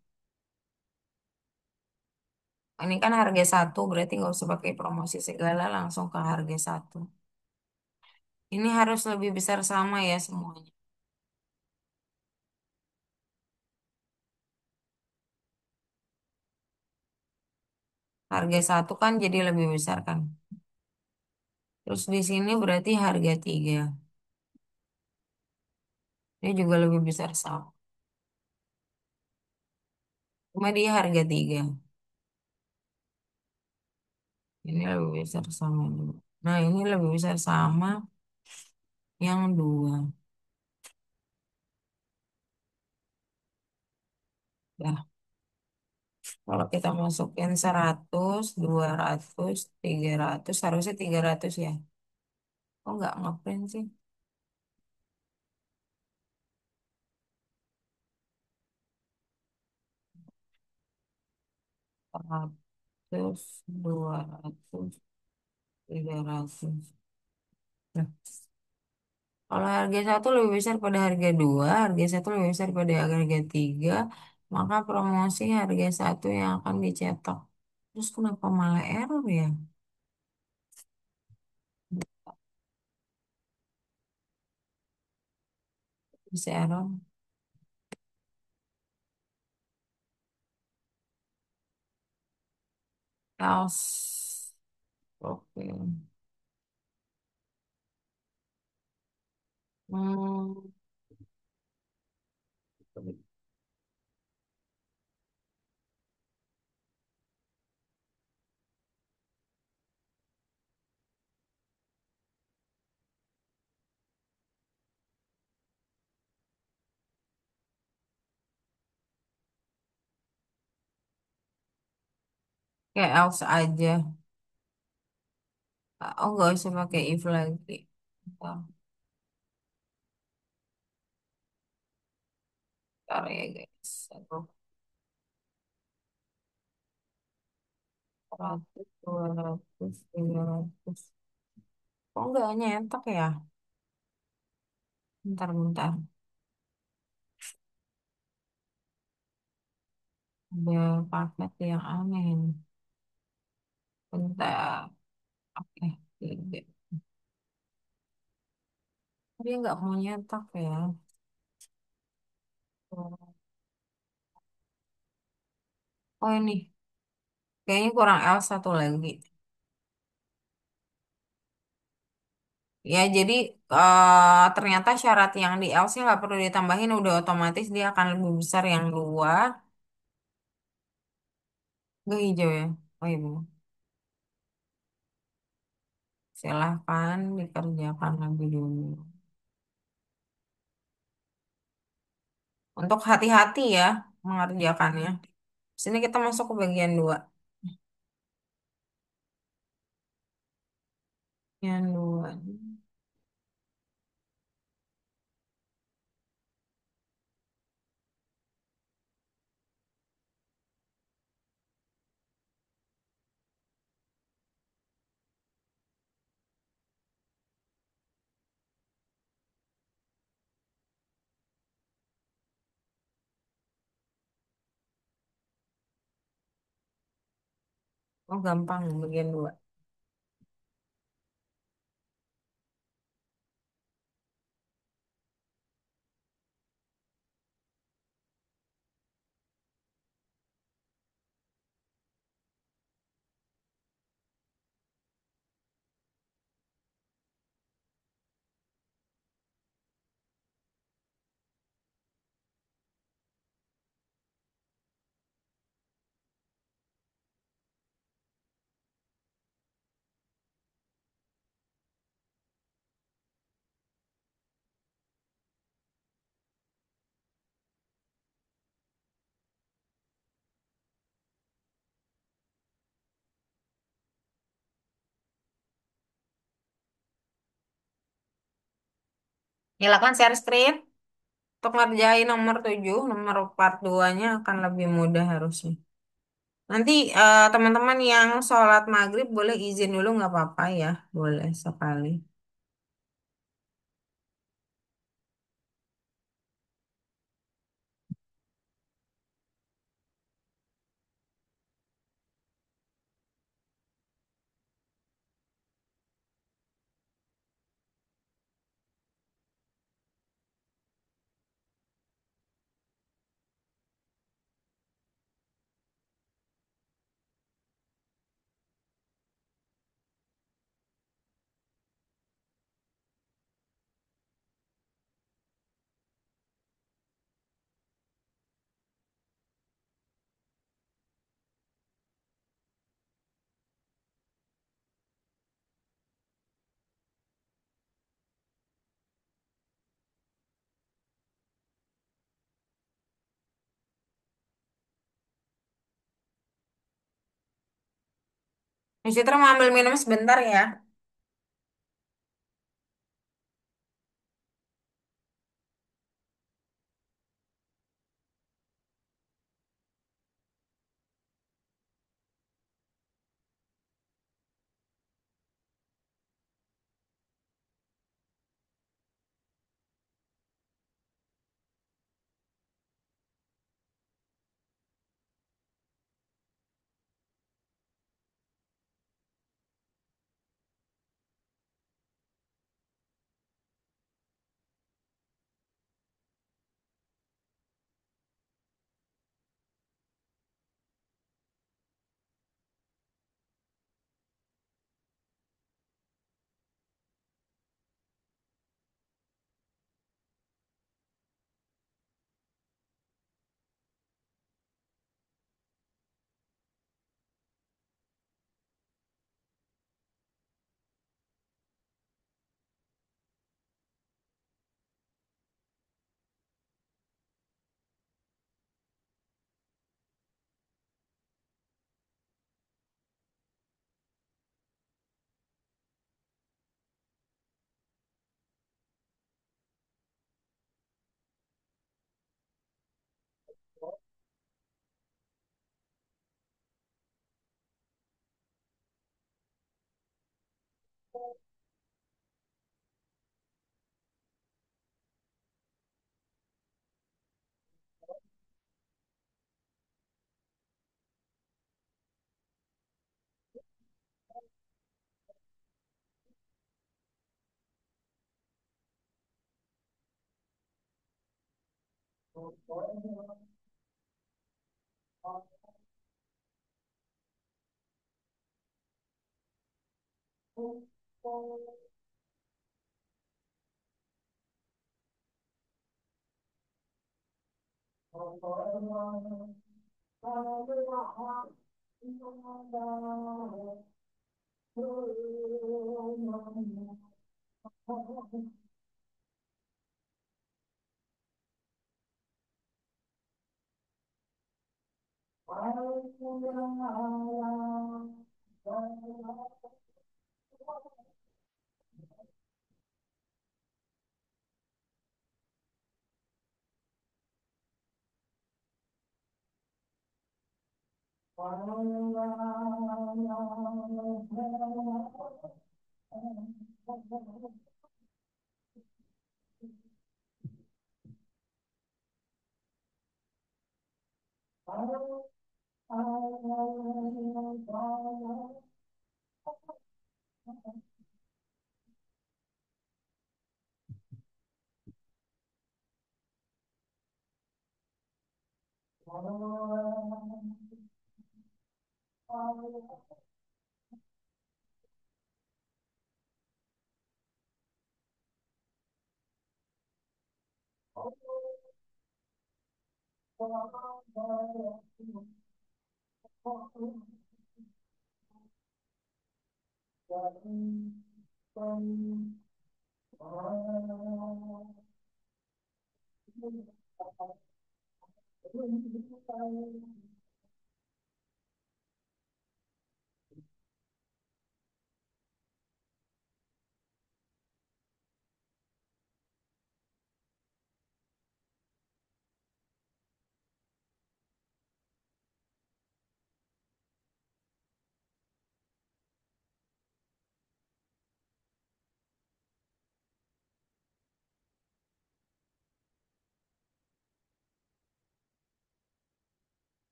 Ini kan harga satu, berarti nggak usah pakai promosi segala, langsung ke harga satu. Ini harus lebih besar sama ya semuanya. Harga satu kan jadi lebih besar kan. Terus di sini berarti harga tiga. Ini juga lebih besar sama. Cuma dia harga tiga. Ini lebih besar sama dua. Nah, ini lebih besar sama yang dua. Nah, kalau kita masukin 100, 200, 300, harusnya 300 ya. Kok nggak ngeprint sih? 100, 200, 300. Nah, kalau harga satu lebih besar pada harga dua, harga satu lebih besar pada harga tiga, maka promosi harga satu yang akan dicetak. Terus kenapa malah error ya? Bisa error. Else. Oke. Hmm. Kayak else aja. Oh, nggak usah pakai if lagi. Bentar, bentar ya guys. 100, 200, 300. Kok nggak nyetak ya? Bentar, bentar. Ada paket yang aneh ini. Bentar. Oke, tiga. Dia nggak mau nyetak ya. Oh ini, kayaknya kurang L satu lagi. Ya, jadi ternyata syarat yang di L sih nggak perlu ditambahin, udah otomatis dia akan lebih besar yang luar. Nggak hijau ya? Oh iya, Bu. Silahkan dikerjakan lebih dulu. Untuk hati-hati ya mengerjakannya. Sini kita masuk ke bagian dua. Bagian dua. Oh gampang bagian dua. Silakan share screen. Untuk ngerjain nomor 7, nomor part 2-nya akan lebih mudah harusnya. Nanti teman-teman yang sholat maghrib boleh izin dulu nggak apa-apa ya. Boleh sekali. Miss Citra mau ambil minum sebentar ya.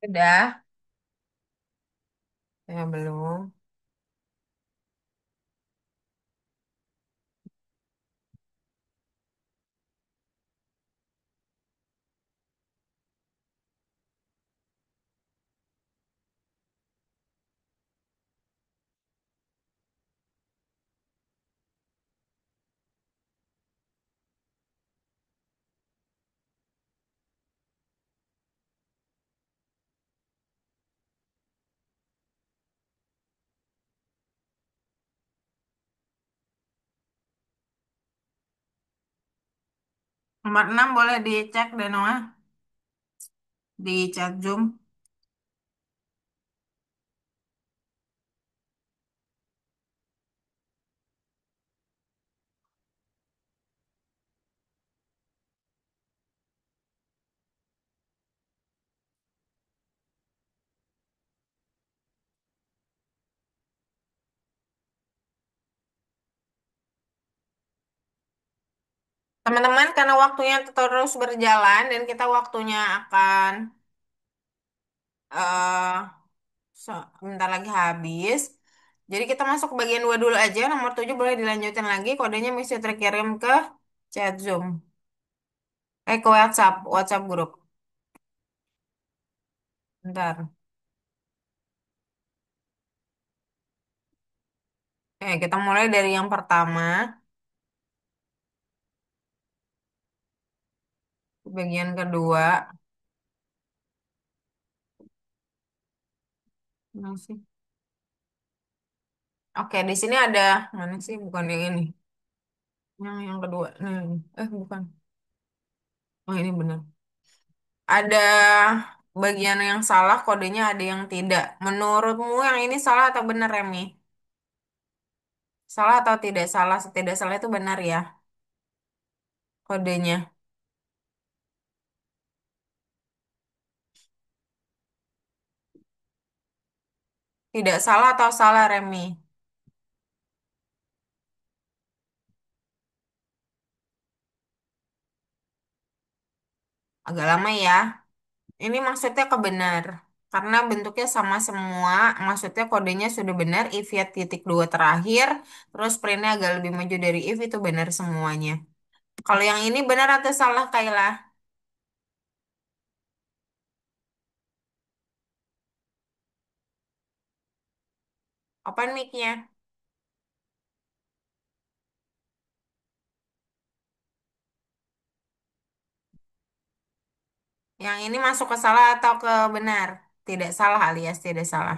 Udah? Ya belum. Nomor 6 boleh dicek deh Noah di chat Zoom. Teman-teman, karena waktunya terus berjalan dan kita waktunya akan eh bentar lagi habis. Jadi kita masuk ke bagian 2 dulu aja. Nomor 7 boleh dilanjutin lagi. Kodenya mesti terkirim ke chat Zoom. Ke WhatsApp, WhatsApp grup. Bentar. Kita mulai dari yang pertama. Bagian kedua. Mana sih? Oke, di sini ada mana sih? Bukan yang ini. Yang kedua. Nah, ini. Bukan. Oh, ini benar. Ada bagian yang salah, kodenya ada yang tidak. Menurutmu yang ini salah atau benar, Remi? Salah atau tidak salah? Tidak salah itu benar ya, kodenya. Tidak salah atau salah, Remi? Agak lama ya. Ini maksudnya kebenar. Karena bentuknya sama semua, maksudnya kodenya sudah benar, if ya titik dua terakhir, terus printnya agak lebih maju dari if, itu benar semuanya. Kalau yang ini benar atau salah, Kayla? Open mic-nya. Yang ini masuk ke salah atau ke benar? Tidak salah alias tidak salah.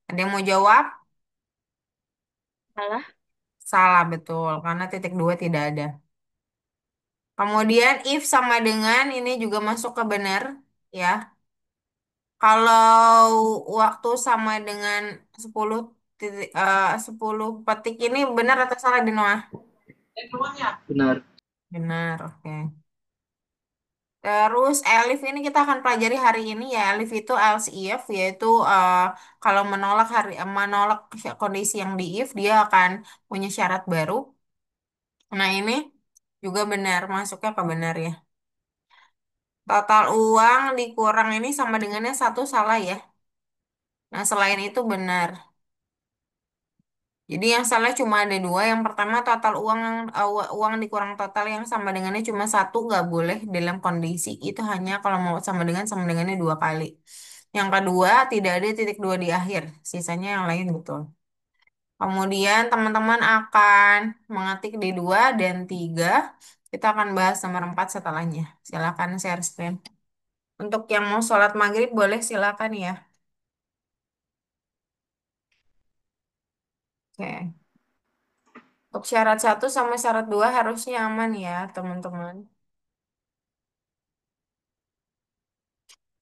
Ada yang mau jawab? Salah. Salah, betul. Karena titik dua tidak ada. Kemudian if sama dengan ini juga masuk ke benar, ya. Kalau waktu sama dengan 10 petik ini benar atau salah di Noah? Benar. Benar, oke. Terus Elif ini kita akan pelajari hari ini ya. Elif itu else if, yaitu kalau menolak kondisi yang di if, dia akan punya syarat baru. Nah, ini juga benar, masuknya ke benar ya. Total uang dikurang ini sama dengannya satu salah ya. Nah, selain itu benar. Jadi yang salah cuma ada dua. Yang pertama total uang dikurang total yang sama dengannya cuma satu, nggak boleh dalam kondisi itu, hanya kalau mau sama dengannya dua kali. Yang kedua tidak ada titik dua di akhir. Sisanya yang lain betul. Kemudian teman-teman akan mengetik di dua dan tiga. Kita akan bahas nomor empat setelahnya. Silakan share screen. Untuk yang mau sholat maghrib boleh silakan ya. Oke. Untuk syarat satu sama syarat dua harusnya aman ya, teman-teman.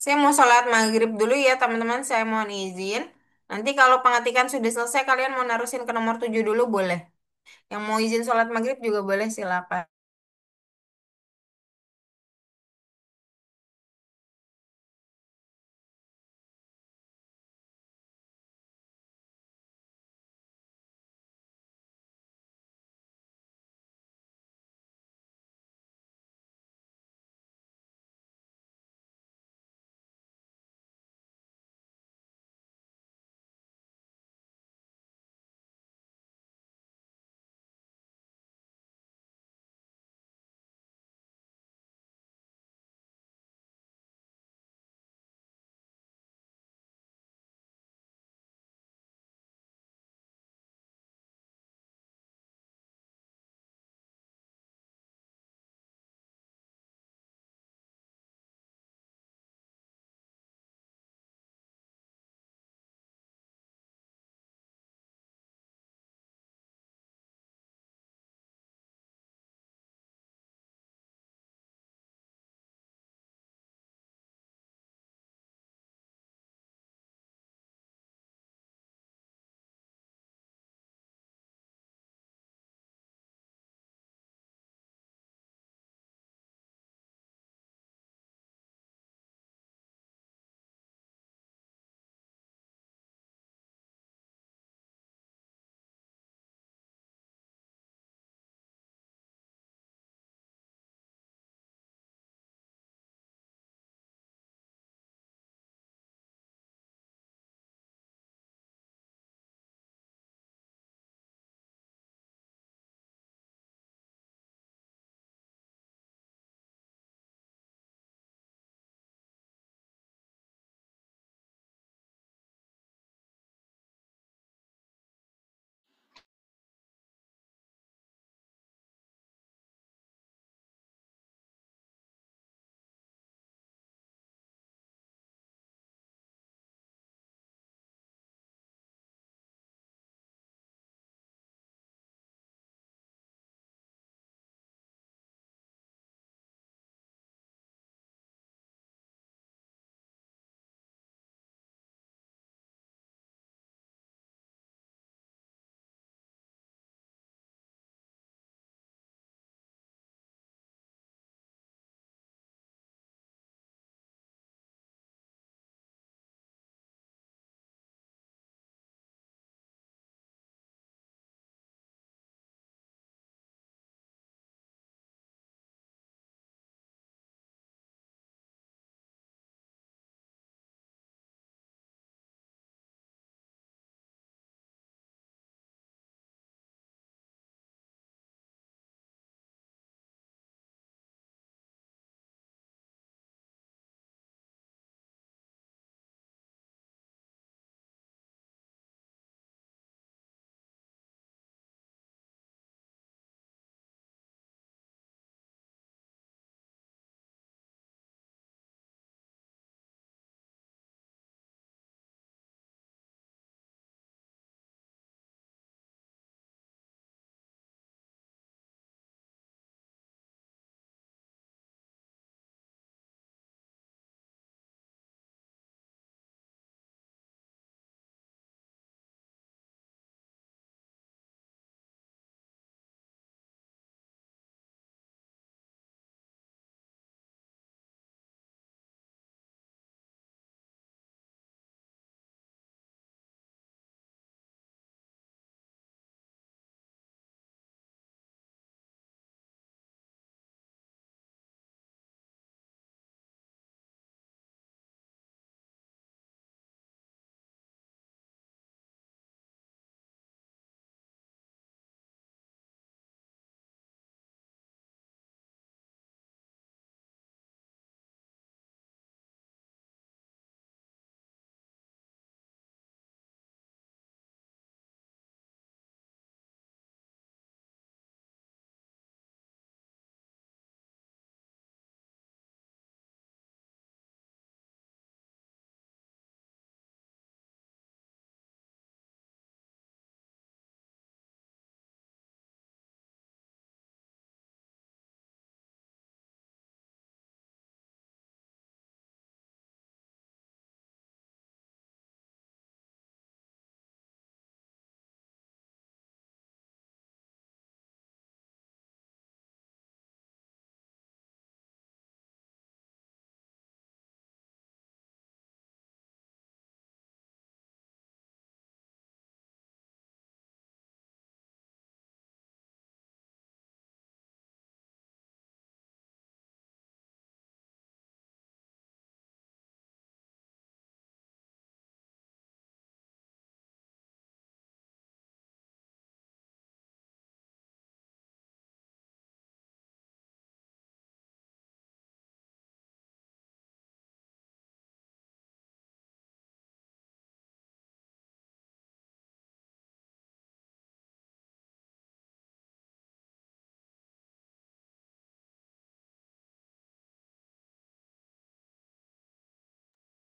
Saya mau sholat maghrib dulu ya, teman-teman. Saya mohon izin. Nanti kalau pengetikan sudah selesai, kalian mau narusin ke nomor 7 dulu boleh. Yang mau izin sholat maghrib juga boleh, silakan.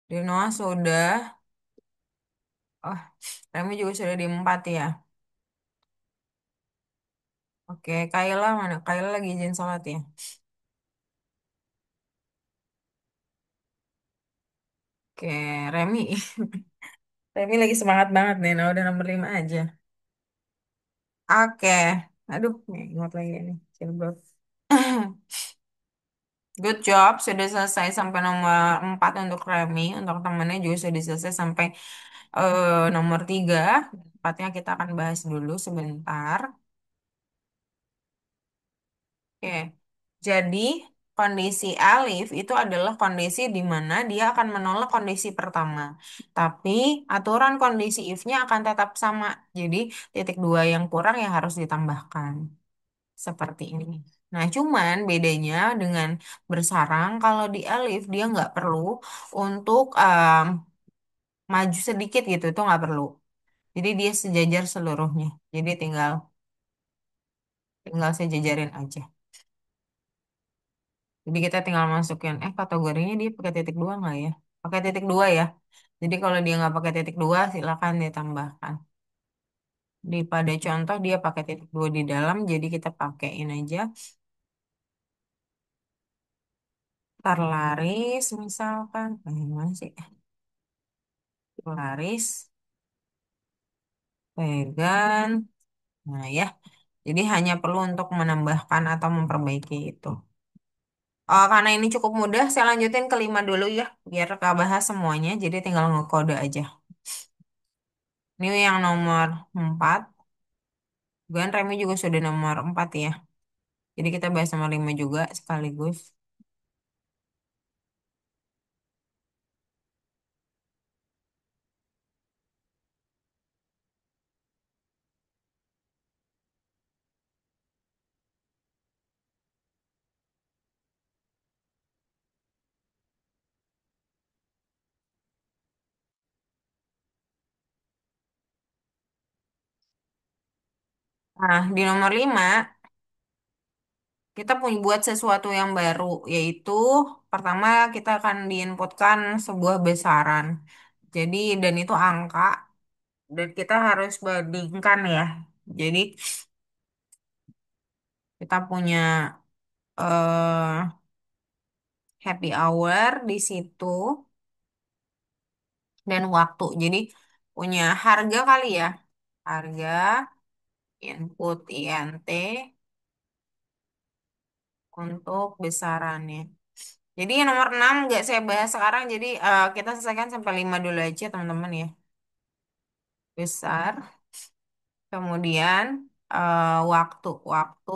Dinoa sudah. Oh, Remi juga sudah di 4 ya. Oke, Kayla mana? Kayla lagi izin sholat ya. Oke, Remi. Remi lagi semangat banget nih. Nah, udah nomor 5 aja. Oke. Aduh, nih, ingat lagi nih. Cilbab. Good job. Sudah selesai sampai nomor 4 untuk Remi. Untuk temennya juga sudah selesai sampai nomor 3. Empatnya kita akan bahas dulu sebentar. Oke, jadi kondisi alif itu adalah kondisi di mana dia akan menolak kondisi pertama. Tapi aturan kondisi if-nya akan tetap sama. Jadi titik dua yang kurang yang harus ditambahkan. Seperti ini. Nah, cuman bedanya dengan bersarang, kalau di alif dia nggak perlu untuk maju sedikit gitu, itu nggak perlu. Jadi dia sejajar seluruhnya. Jadi tinggal tinggal saya jajarin aja. Jadi kita tinggal masukin, kategorinya dia pakai titik dua nggak ya? Pakai titik dua ya. Jadi kalau dia nggak pakai titik dua, silakan ditambahkan. Di pada contoh dia pakai titik dua di dalam, jadi kita pakein aja. Terlaris misalkan, mana sih? Laris, vegan. Nah ya, jadi hanya perlu untuk menambahkan atau memperbaiki itu. Oh, karena ini cukup mudah, saya lanjutin ke 5 dulu ya, biar gak bahas semuanya. Jadi tinggal ngekode aja. Ini yang nomor 4. Bukan Remi juga sudah nomor 4 ya. Jadi kita bahas nomor 5 juga sekaligus. Nah, di nomor 5 kita punya buat sesuatu yang baru, yaitu pertama kita akan diinputkan sebuah besaran. Jadi, dan itu angka, dan kita harus bandingkan ya. Jadi, kita punya eh, happy hour di situ dan waktu. Jadi, punya harga kali ya. Harga, input INT untuk besarannya. Jadi yang nomor 6 nggak saya bahas sekarang. Jadi kita selesaikan sampai 5 dulu aja teman-teman ya. Besar. Kemudian waktu. Waktu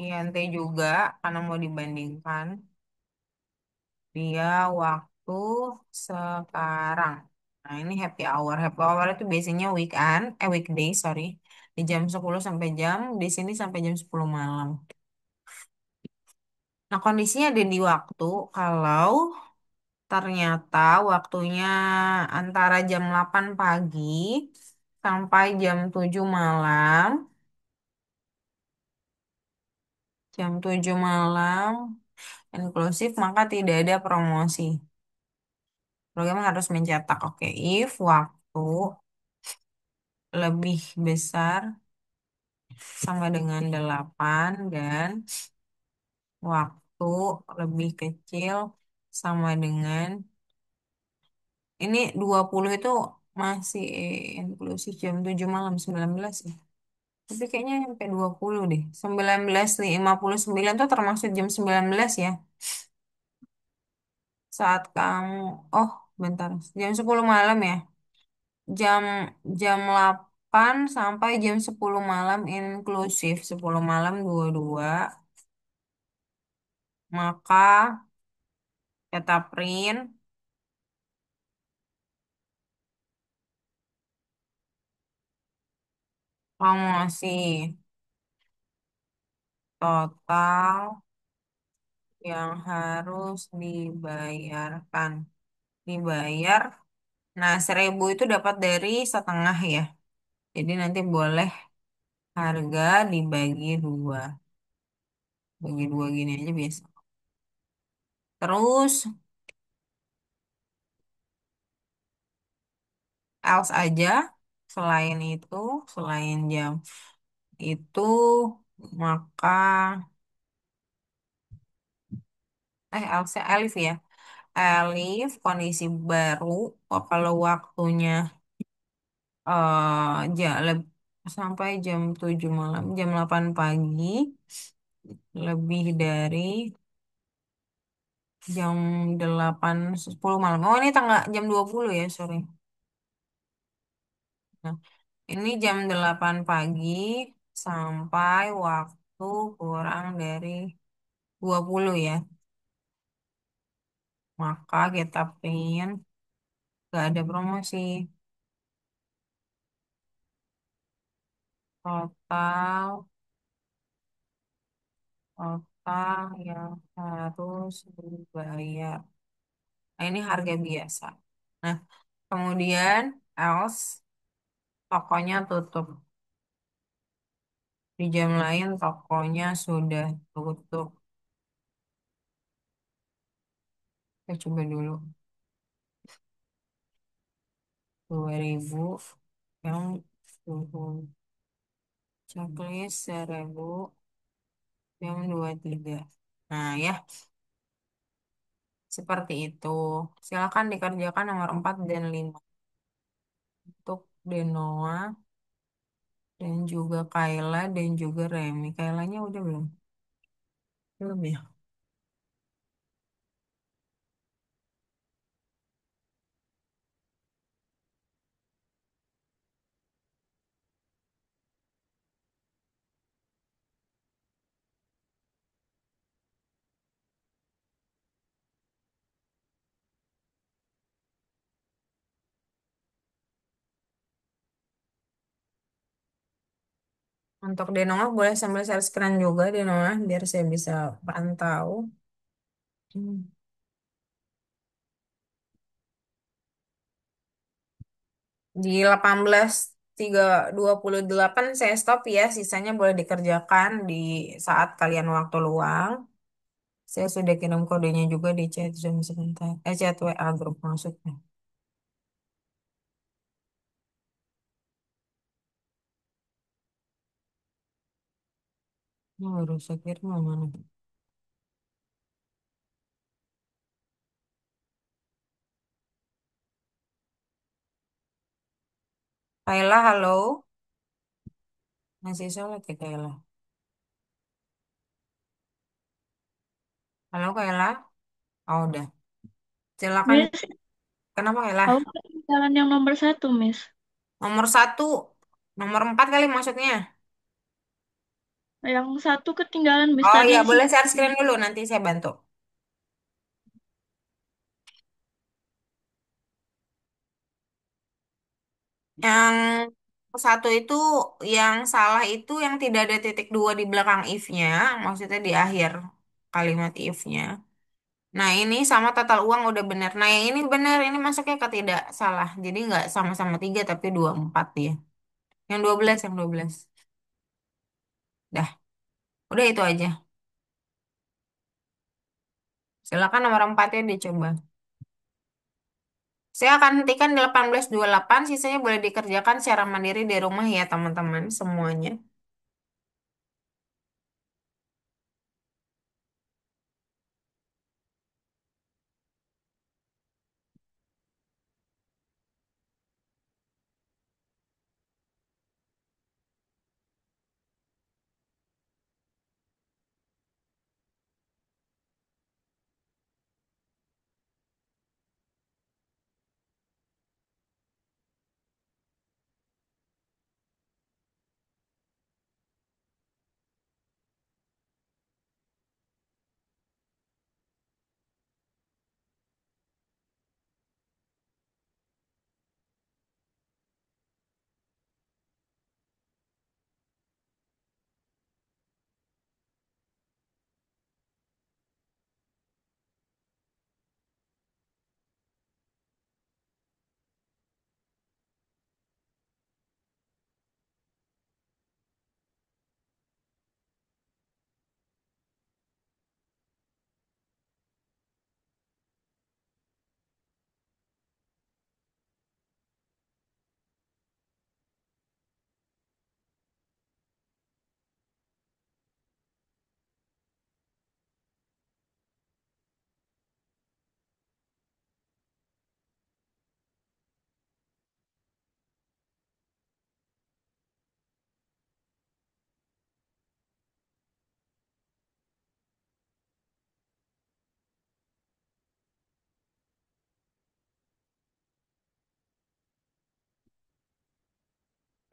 INT juga karena mau dibandingkan. Dia waktu sekarang. Nah ini happy hour. Happy hour itu biasanya weekend, weekday sorry. Di jam 10 sampai jam, di sini sampai jam 10 malam. Nah kondisinya ada di waktu kalau ternyata waktunya antara jam 8 pagi sampai jam 7 malam. Jam 7 malam inklusif maka tidak ada promosi. Program harus mencetak. Oke, if waktu lebih besar sama dengan 8 dan waktu lebih kecil sama dengan ini 20 itu masih inklusif jam 7 malam 19 ya. Tapi kayaknya sampai 20 deh. 19.59 tuh termasuk jam 19 ya. Saat kamu, oh bentar, jam 10 malam ya. Jam jam 8 sampai jam 10 malam inklusif. 10 malam 22. Maka kita print promosi total yang harus dibayarkan. Dibayar. Nah, 1.000 itu dapat dari setengah ya. Jadi nanti boleh harga dibagi dua. Bagi dua gini aja biasa. Terus else aja. Selain itu, selain jam itu, maka else Elif ya. Elif kondisi baru. Oh, kalau waktunya sampai jam 7 malam, jam 8 pagi, lebih dari jam 8 10 malam. Oh, ini tanggal jam 20 ya, sorry. Nah, ini jam 8 pagi sampai waktu kurang dari 20 ya. Maka kita pin gak ada promosi. Total, total yang harus dibayar. Nah, ini harga biasa. Nah, kemudian else tokonya tutup. Di jam lain tokonya sudah tutup. Kita coba dulu. 2000 yang suhu checklist 1000 yang 23. Nah, ya, seperti itu. Silakan dikerjakan nomor 4 dan 5 untuk Denoa dan juga Kayla dan juga Remy. Kaylanya udah belum? Belum ya? Untuk Denoa boleh sambil share screen juga Denoa biar saya bisa pantau. Hmm. Di 18.328 saya stop ya, sisanya boleh dikerjakan di saat kalian waktu luang. Saya sudah kirim kodenya juga di chat Zoom sebentar. Chat WA grup maksudnya. Ini baru saya kirim mana? Kayla, halo. Masih sholat ya Kayla? Halo Kayla? Oh, udah. Silakan. Miss, Kenapa Kayla? aku ketinggalan yang nomor satu, Miss. Nomor 1, nomor 4 kali maksudnya. Yang satu ketinggalan, Miss. Oh Tadi ya, boleh share sih. screen dulu, nanti saya bantu. Yang satu itu, yang salah itu yang tidak ada titik dua di belakang if-nya, maksudnya di akhir kalimat if-nya. Nah, ini sama total uang udah benar. Nah, yang ini benar, ini masuknya ke tidak salah. Jadi nggak sama-sama 3 tapi 24 ya. Yang 12, yang 12. Dah, udah itu aja. Silakan nomor 4-nya dicoba. Saya akan hentikan di 18.28, sisanya boleh dikerjakan secara mandiri di rumah ya teman-teman semuanya.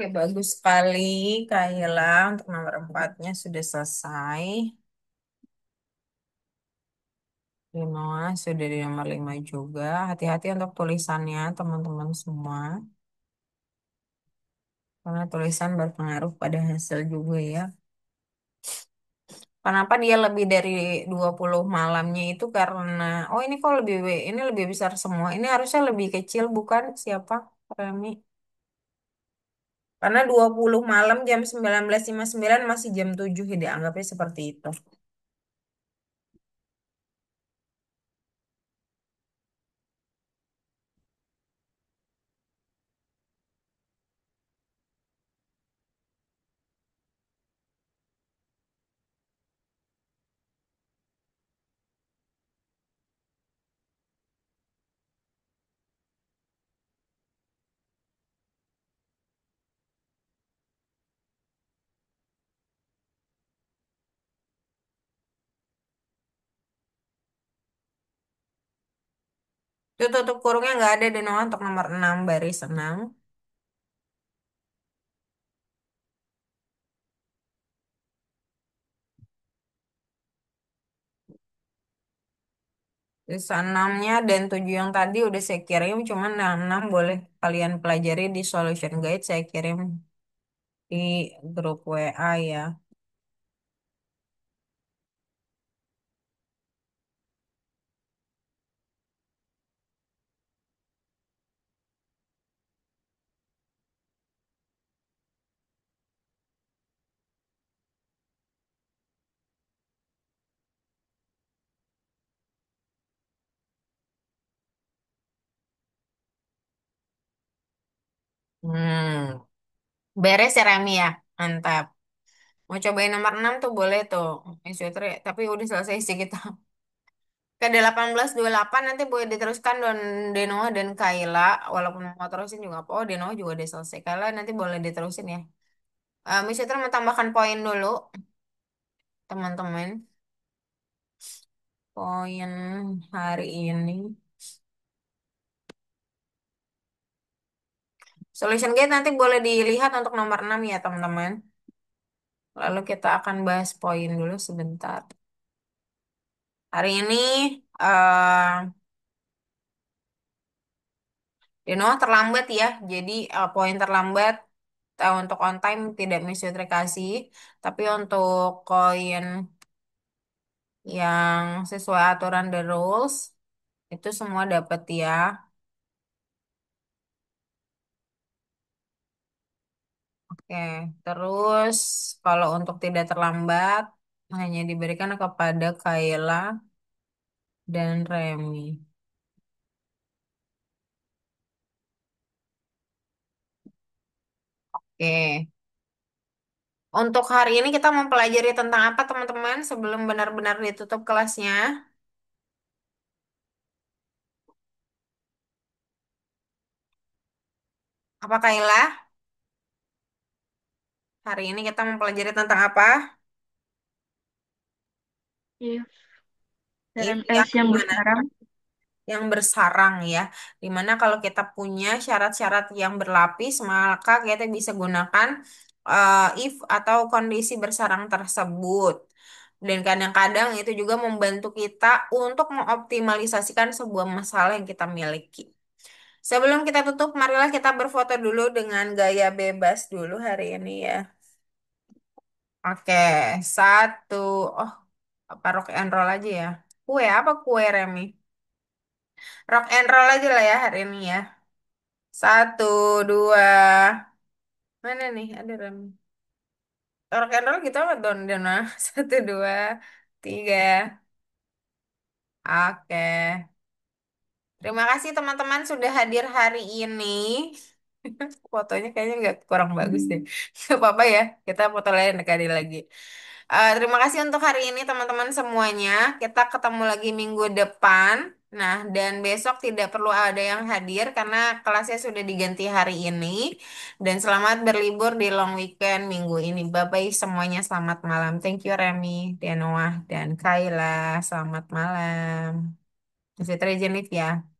Oke, bagus sekali, Kayla. Untuk nomor empatnya sudah selesai. Lima sudah di nomor lima juga. Hati-hati untuk tulisannya, teman-teman semua. Karena tulisan berpengaruh pada hasil juga ya. Kenapa dia lebih dari 20 malamnya itu karena, oh ini kok ini lebih besar semua. Ini harusnya lebih kecil, bukan siapa? Remi. Karena 20 malam jam 19.59 masih jam 7 ya dianggapnya seperti itu. Itu tutup kurungnya nggak ada dan untuk nomor 6 baris 6. Sisa 6-nya dan 7 yang tadi udah saya kirim, cuman yang 6 boleh kalian pelajari di solution guide saya kirim di grup WA ya. Beres ya Rami ya, mantap. Mau cobain nomor 6 tuh boleh tuh, Miss Fitri. Tapi udah selesai sih kita. Ke 18.28 nanti boleh diteruskan Don Denoa dan Kaila. Walaupun mau terusin juga apa. Oh Denoa juga udah selesai. Kaila nanti boleh diterusin ya. Miss Fitri mau tambahkan poin dulu, teman-teman. Poin hari ini. Solution Gate nanti boleh dilihat untuk nomor 6 ya teman-teman. Lalu kita akan bahas poin dulu sebentar. Hari ini eh Denoa terlambat ya. Jadi poin terlambat untuk on time tidak Miss Fitri kasih. Tapi untuk koin yang sesuai aturan the rules itu semua dapat ya. Oke, terus kalau untuk tidak terlambat hanya diberikan kepada Kayla dan Remy. Oke. Untuk hari ini kita mempelajari tentang apa teman-teman sebelum benar-benar ditutup kelasnya? Apa Kayla? Hari ini kita mempelajari tentang apa? If If dan yang else yang gimana? bersarang. Yang bersarang ya. Dimana kalau kita punya syarat-syarat yang berlapis, maka kita bisa gunakan if atau kondisi bersarang tersebut. Dan kadang-kadang itu juga membantu kita untuk mengoptimalisasikan sebuah masalah yang kita miliki. Sebelum kita tutup, marilah kita berfoto dulu dengan gaya bebas dulu hari ini ya. Oke, satu. Oh, apa rock and roll aja ya? Kue apa kue Remi? Rock and roll aja lah ya hari ini ya. Satu, dua. Mana nih? Ada Remi. Rock and roll gitu apa Don Dona? Satu, dua, tiga. Oke. Terima kasih teman-teman sudah hadir hari ini. Fotonya kayaknya nggak kurang bagus deh. Nggak apa-apa ya, kita foto lain kali lagi. Terima kasih untuk hari ini teman-teman semuanya. Kita ketemu lagi minggu depan. Nah, dan besok tidak perlu ada yang hadir karena kelasnya sudah diganti hari ini. Dan selamat berlibur di long weekend minggu ini. Bye-bye semuanya, selamat malam. Thank you Remy, Denoah, dan Kayla. Selamat malam. Fitri Jenif ya.